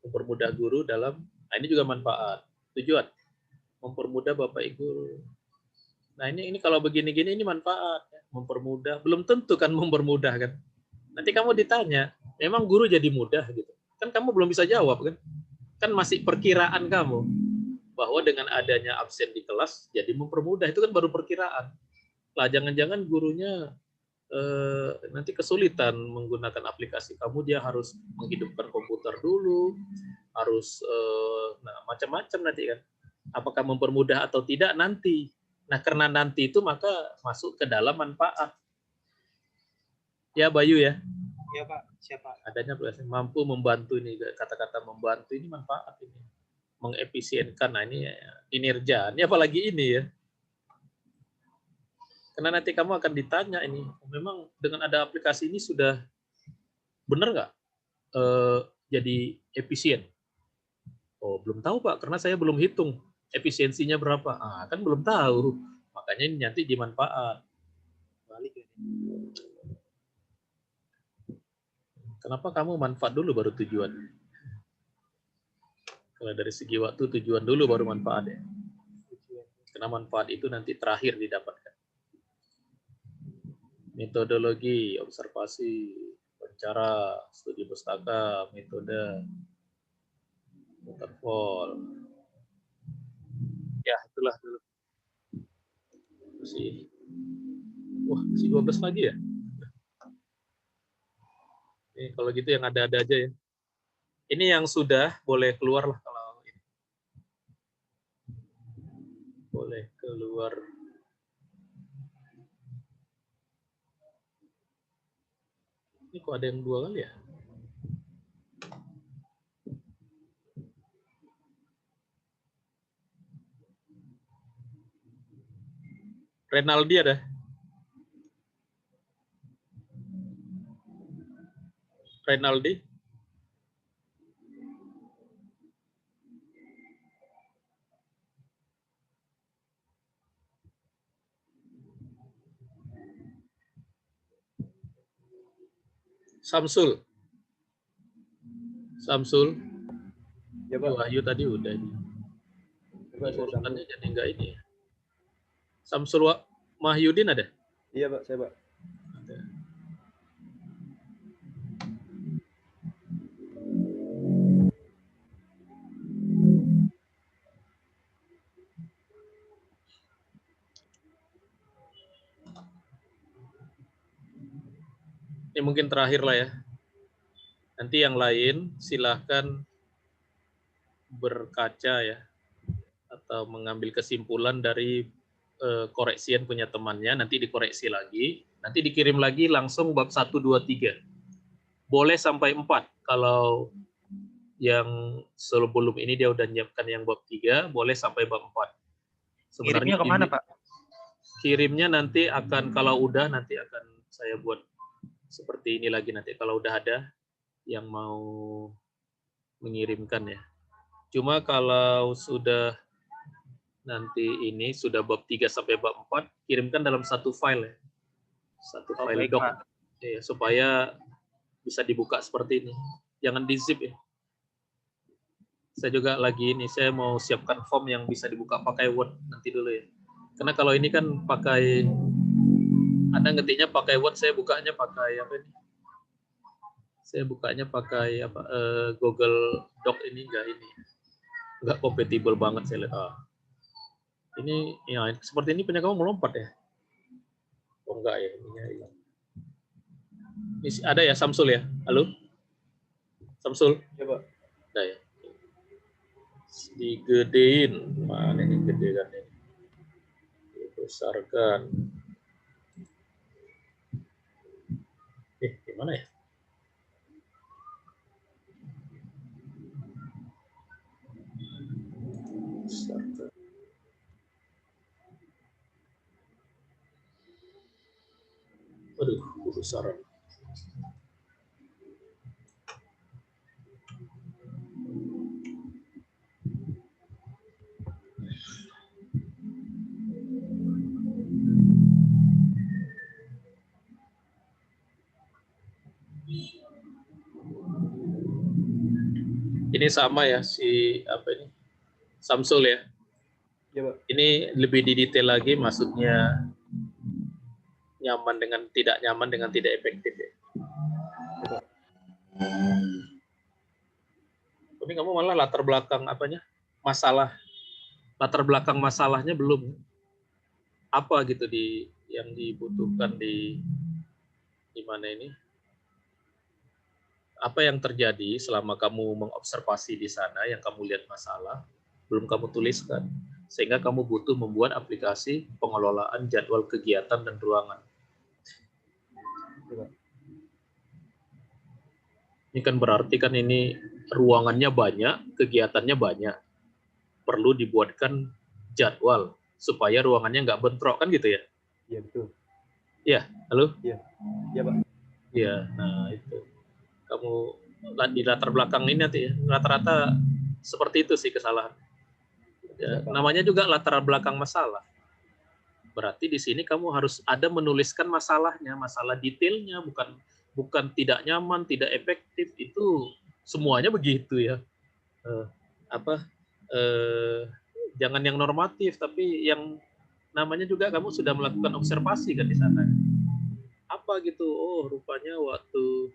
Mempermudah guru dalam, nah ini juga manfaat. Tujuan. Mempermudah Bapak Ibu. Nah, ini kalau begini-gini ini manfaat. Mempermudah. Belum tentu kan mempermudah kan. Nanti kamu ditanya, memang guru jadi mudah gitu. Kan kamu belum bisa jawab kan. Kan masih perkiraan kamu. Bahwa dengan adanya absen di kelas jadi mempermudah, itu kan baru perkiraan. Lah jangan-jangan gurunya nanti kesulitan menggunakan aplikasi kamu, dia harus menghidupkan komputer dulu, harus macam-macam nanti kan. Apakah mempermudah atau tidak nanti. Nah, karena nanti itu maka masuk ke dalam manfaat. Ya Bayu ya. Ya Pak, siapa? Adanya mampu membantu, ini kata-kata membantu ini manfaat ini. Mengefisienkan, nah ini kinerja, ini apalagi ini ya. Karena nanti kamu akan ditanya ini, memang dengan ada aplikasi ini sudah benar nggak jadi efisien? Oh belum tahu Pak, karena saya belum hitung efisiensinya berapa. Kan belum tahu, makanya ini nanti dimanfaat. Balik ya. Kenapa kamu manfaat dulu baru tujuan? Kalau dari segi waktu tujuan dulu baru manfaat ya. Karena manfaat itu nanti terakhir didapatkan. Metodologi, observasi, cara, studi pustaka, metode, waterfall. Ya, itulah dulu. Masih 12 lagi ya? Kalau gitu yang ada-ada aja ya. Ini yang sudah boleh keluar lah kalau ini. Boleh keluar. Ini kok ada yang 2 kali ya? Renaldi ada? Renaldi? Samsul? Samsul? Ya Pak. Wahyu tadi udah ini. Urutannya jadi enggak ini ya. Samsul Mahyudin ada? Iya Pak, saya Pak. Ada. Ini mungkin terakhir lah ya. Nanti yang lain silahkan berkaca ya, atau mengambil kesimpulan dari koreksian punya temannya, nanti dikoreksi lagi, nanti dikirim lagi langsung bab 1, 2, 3. Boleh sampai 4, kalau yang sebelum ini dia udah nyiapkan yang bab 3, boleh sampai bab 4. Kirimnya kemana Pak? Kirimnya nanti akan, kalau udah nanti akan saya buat seperti ini lagi nanti, kalau udah ada yang mau mengirimkan ya. Cuma kalau sudah nanti ini sudah bab 3 sampai bab 4 kirimkan dalam satu file ya. Satu Oh, file baik, doc Pak. ya, supaya bisa dibuka seperti ini. Jangan di zip ya. Saya juga lagi ini, saya mau siapkan form yang bisa dibuka pakai Word nanti dulu ya. Karena kalau ini kan pakai, Anda ngetiknya pakai Word, saya bukanya pakai apa ini? Saya bukanya pakai apa? Google Doc ini enggak kompatibel banget saya lihat. Ini ya seperti ini punya kamu melompat ya? Oh enggak ya, ininya hilang. Ini ada ya Samsul ya? Halo? Samsul? Ya, Pak. Ada ya? Digedein. Mana ini gede kan ini? Dibesarkan. Gimana ya? Besarkan. Waduh, kebesaran. Ini sama ya si apa ini? Samsul ya. Ya, Pak. Ini lebih didetail lagi, maksudnya nyaman dengan tidak efektif ya. Tapi kamu malah latar belakang apanya? Latar belakang masalahnya belum. Apa gitu yang dibutuhkan di mana ini? Apa yang terjadi selama kamu mengobservasi di sana yang kamu lihat masalah belum kamu tuliskan, sehingga kamu butuh membuat aplikasi pengelolaan jadwal kegiatan dan ruangan. Ini kan berarti kan ini ruangannya banyak, kegiatannya banyak, perlu dibuatkan jadwal supaya ruangannya nggak bentrok kan gitu ya? Iya, betul. Iya, halo? Iya, Pak. Iya, nah itu. Kamu di latar belakang ini nanti ya, rata-rata seperti itu sih kesalahan. Ya, namanya juga latar belakang masalah. Berarti di sini kamu harus ada menuliskan masalahnya, masalah detailnya, bukan tidak nyaman, tidak efektif, itu semuanya begitu ya. Jangan yang normatif, tapi yang namanya juga kamu sudah melakukan observasi kan di sana. Apa gitu? Oh, rupanya waktu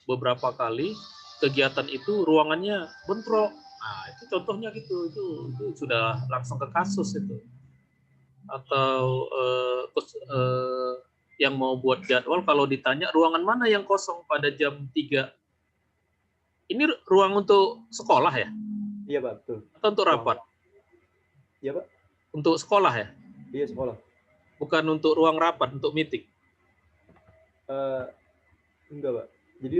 beberapa kali kegiatan itu ruangannya bentrok. Nah, itu contohnya gitu. Itu sudah langsung ke kasus itu. Atau yang mau buat jadwal kalau ditanya ruangan mana yang kosong pada jam 3. Ini ruang untuk sekolah ya? Iya, Pak, betul. Atau untuk rapat? Iya, Pak. Untuk sekolah ya? Iya, sekolah. Bukan untuk ruang rapat, untuk meeting? Enggak, Pak. Jadi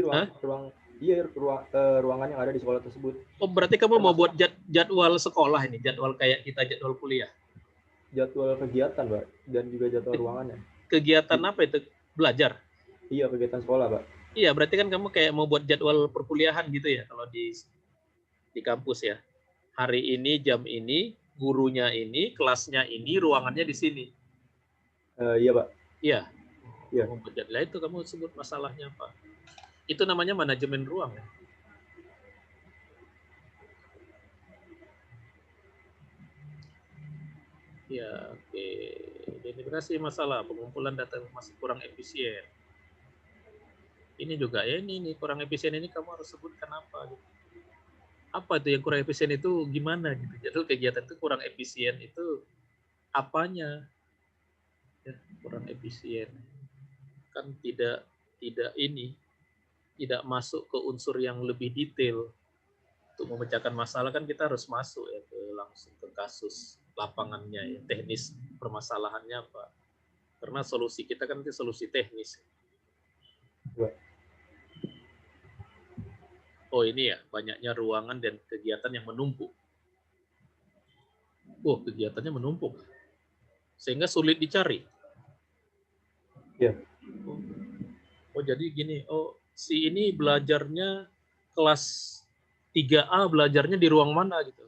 ruangan yang ada di sekolah tersebut. Oh, berarti kamu mau buat jadwal sekolah ini, jadwal kayak kita jadwal kuliah? Jadwal kegiatan, Pak, dan juga jadwal ruangannya. Kegiatan apa itu? Belajar? Iya, kegiatan sekolah, Pak. Iya, berarti kan kamu kayak mau buat jadwal perkuliahan gitu ya, kalau di kampus ya. Hari ini, jam ini, gurunya ini, kelasnya ini, ruangannya di sini. Iya, Pak. Iya. Iya. Jadwal itu kamu sebut masalahnya apa? Itu namanya manajemen ruang ya. Ya, oke. Identifikasi masalah, pengumpulan data masih kurang efisien. Ini juga ya, ini kurang efisien ini kamu harus sebutkan apa gitu. Apa itu yang kurang efisien itu gimana gitu. Jadi kegiatan itu kurang efisien itu apanya? Ya, kurang efisien. Kan tidak masuk ke unsur yang lebih detail. Untuk memecahkan masalah kan kita harus masuk ya langsung ke kasus lapangannya ya, teknis permasalahannya apa. Karena solusi kita kan itu solusi teknis. Oh ini ya, banyaknya ruangan dan kegiatan yang menumpuk. Oh, kegiatannya menumpuk. Sehingga sulit dicari. Ya. Oh, jadi gini, si ini belajarnya kelas 3A belajarnya di ruang mana gitu.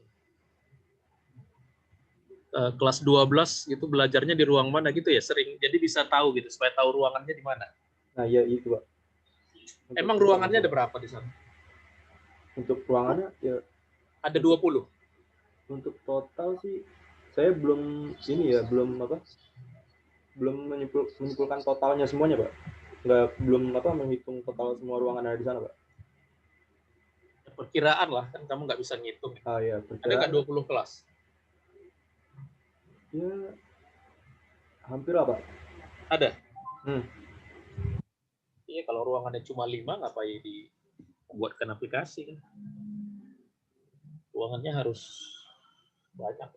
kelas 12 gitu belajarnya di ruang mana gitu ya, sering. Jadi bisa tahu gitu supaya tahu ruangannya di mana. Nah, iya itu, Pak. Emang ruangannya ada berapa di sana? Untuk ruangannya ya Ada 20. untuk total sih saya belum menyimpulkan totalnya semuanya, Pak. Belum menghitung total semua ruangan ada di sana, Pak. Perkiraan lah, kan kamu nggak bisa ngitung. Ah ya, Ada nggak perkiraan 20 kelas? ya hampir lah, Pak. Ada? Hmm. Iya, kalau ruangannya cuma 5, ngapain dibuatkan aplikasi kan? Ruangannya harus banyak.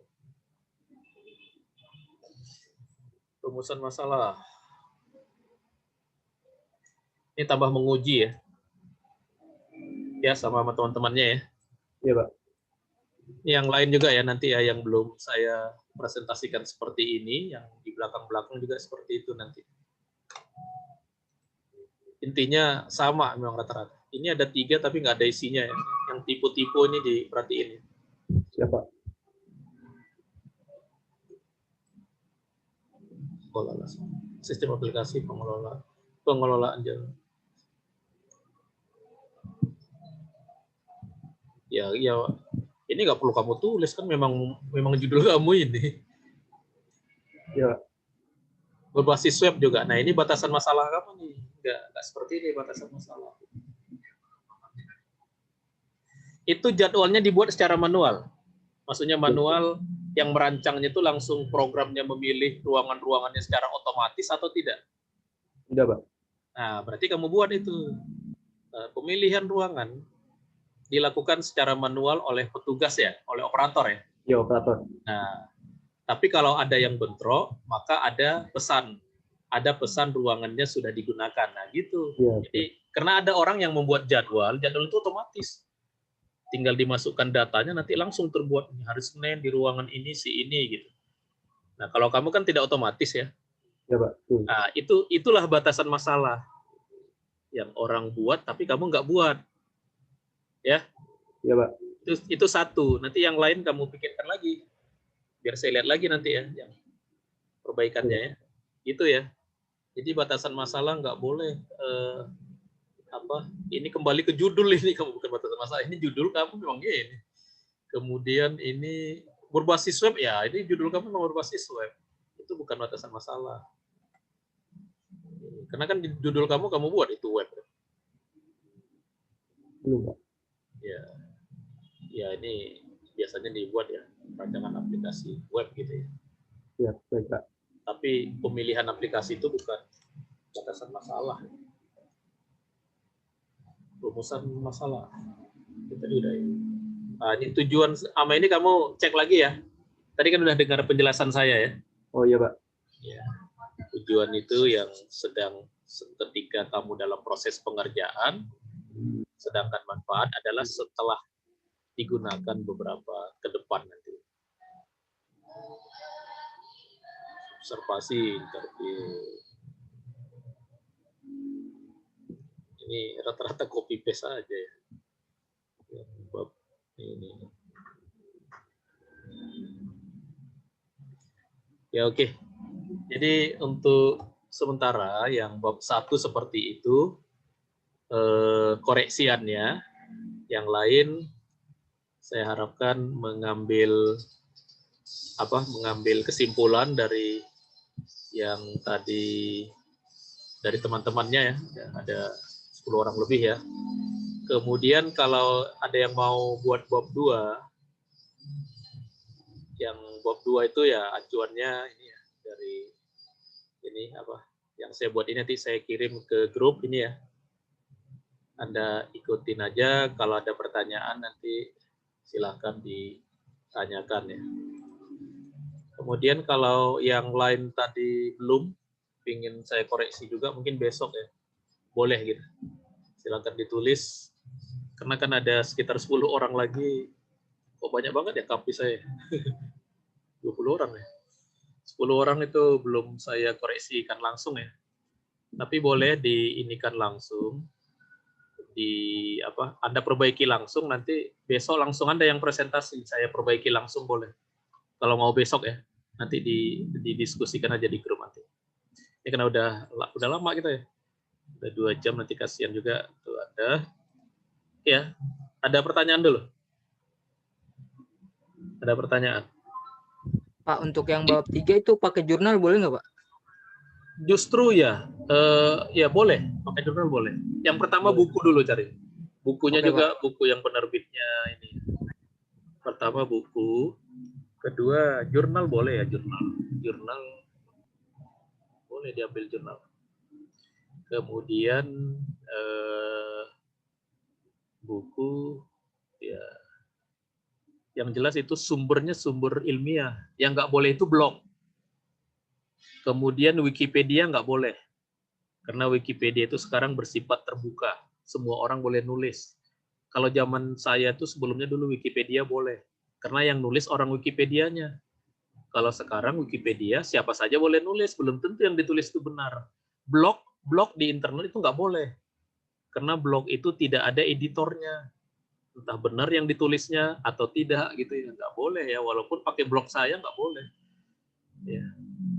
Rumusan masalah. Ini tambah menguji ya. Ya, sama teman-temannya ya. Iya, Pak. Yang lain juga ya nanti ya, yang belum saya presentasikan seperti ini, yang di belakang-belakang juga seperti itu nanti. Intinya sama memang rata-rata. Ini ada 3 tapi nggak ada isinya ya. Yang tipe-tipe ini diperhatiin ya. Siapa? Sistem aplikasi pengelolaan jalan. Ya, ini nggak perlu kamu tulis kan, memang judul kamu ini. Ya. Berbasis web juga. Nah, ini batasan masalah kamu nih. Nggak seperti ini batasan masalah. Itu jadwalnya dibuat secara manual. Maksudnya manual yang merancangnya itu langsung programnya memilih ruangan-ruangannya secara otomatis atau tidak? Tidak, Pak. Nah, berarti kamu buat itu. Pemilihan ruangan dilakukan secara manual oleh petugas ya, oleh operator ya. Ya, operator. Nah, tapi kalau ada yang bentrok, maka ada pesan ruangannya sudah digunakan. Nah, gitu. Ya. Jadi, karena ada orang yang membuat jadwal itu otomatis. Tinggal dimasukkan datanya, nanti langsung terbuat. Hari Senin di ruangan ini, si ini, gitu. Nah, kalau kamu kan tidak otomatis ya. Ya, Pak. Nah, itulah batasan masalah. Yang orang buat, tapi kamu nggak buat. Ya. Ya, Pak. Itu satu. Nanti yang lain kamu pikirkan lagi. Biar saya lihat lagi nanti ya, yang perbaikannya ya. Itu ya. Jadi batasan masalah nggak boleh ini kembali ke judul, ini kamu bukan batasan masalah, ini judul kamu memang gini. Kemudian ini berbasis web ya, ini judul kamu memang berbasis web. Itu bukan batasan masalah. Karena kan di judul kamu buat itu web. Belum, Pak. Ya ini biasanya dibuat ya, rancangan aplikasi web gitu ya. Ya, baik, Pak. Tapi pemilihan aplikasi itu bukan batasan masalah. Rumusan masalah. Kita udah ya. Nah, ini tujuan sama ini kamu cek lagi ya. Tadi kan udah dengar penjelasan saya ya. Oh iya, Pak. Ya. Tujuan itu yang sedang ketika kamu dalam proses pengerjaan, sedangkan manfaat adalah setelah digunakan beberapa ke depan nanti. Observasi, interview. Ini rata-rata copy paste aja ya. Ini. Ya oke. Jadi untuk sementara yang bab 1 seperti itu, koreksiannya, yang lain saya harapkan mengambil kesimpulan dari yang tadi dari teman-temannya ya, ada 10 orang lebih ya. Kemudian kalau ada yang mau buat bab 2, yang bab 2 itu ya acuannya ini ya, dari ini yang saya buat ini nanti saya kirim ke grup ini ya. Anda ikutin aja, kalau ada pertanyaan nanti silahkan ditanyakan ya. Kemudian kalau yang lain tadi belum, ingin saya koreksi juga mungkin besok ya. Boleh gitu. Silakan ditulis. Karena kan ada sekitar 10 orang lagi. Kok banyak banget ya kapi saya. 20 orang ya. 10 orang itu belum saya koreksikan langsung ya. Tapi boleh diinikan langsung. Anda perbaiki langsung, nanti besok langsung Anda yang presentasi. Saya perbaiki langsung boleh. Kalau mau besok ya. Nanti didiskusikan aja di grup nanti. Ini karena udah lama kita ya. Udah 2 jam, nanti kasihan juga tuh ada. Ya, ada pertanyaan dulu. Ada pertanyaan. Pak, untuk yang bab 3 itu pakai jurnal boleh nggak, Pak? Justru ya, ya boleh, pakai jurnal boleh. Yang pertama buku dulu cari. Bukunya Oke, juga buku yang penerbitnya ini. Pertama buku, kedua jurnal boleh ya, jurnal boleh diambil jurnal. Kemudian buku ya, yang jelas itu sumbernya sumber ilmiah. Yang nggak boleh itu blog. Kemudian Wikipedia nggak boleh. Karena Wikipedia itu sekarang bersifat terbuka. Semua orang boleh nulis. Kalau zaman saya tuh sebelumnya dulu Wikipedia boleh. Karena yang nulis orang Wikipedianya. Kalau sekarang Wikipedia siapa saja boleh nulis. Belum tentu yang ditulis itu benar. Blog di internet itu nggak boleh. Karena blog itu tidak ada editornya. Entah benar yang ditulisnya atau tidak gitu ya. Nggak boleh ya. Walaupun pakai blog saya nggak boleh. Ya.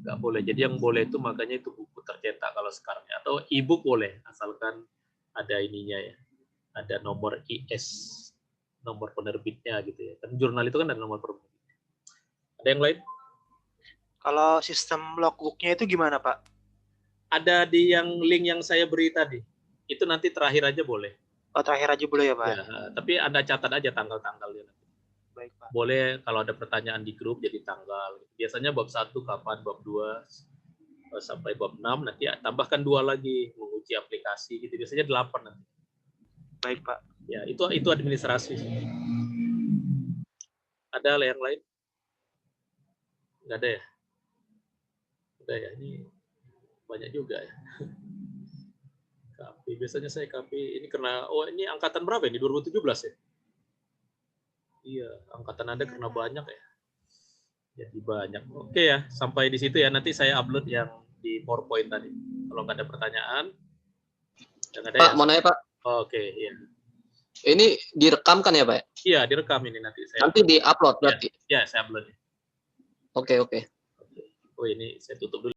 Nggak boleh. Jadi yang boleh itu makanya itu buku tercetak kalau sekarang ya. Atau e-book boleh, asalkan ada ininya ya. Ada nomor IS, nomor penerbitnya gitu ya. Kan jurnal itu kan ada nomor penerbitnya. Ada yang lain? Kalau sistem logbooknya itu gimana, Pak? Ada di yang link yang saya beri tadi. Itu nanti terakhir aja boleh. Oh, terakhir aja boleh ya, Pak? Ya, tapi ada catat aja tanggal-tanggalnya. Baik, Pak. Boleh kalau ada pertanyaan di grup jadi tanggal. Biasanya bab 1 kapan, bab 2 sampai bab 6, nanti tambahkan 2 lagi menguji aplikasi gitu. Biasanya 8 nanti. Baik, Pak. Ya, itu administrasi. Ada yang lain? Nggak ada ya? Udah ya, ini banyak juga ya. KP, biasanya saya KP ini karena, ini angkatan berapa ini? 2017 ya? Iya, angkatan Anda karena banyak ya. Jadi banyak. Oke ya, sampai di situ ya. Nanti saya upload yang di PowerPoint tadi. Kalau nggak ada pertanyaan, yang ada Pak, ya. mau nanya Pak. Oke, ya. Ini direkam kan ya Pak? Iya, direkam ini nanti. Nanti di-upload berarti? Ya, saya upload. Oke. Oh, ini saya tutup dulu.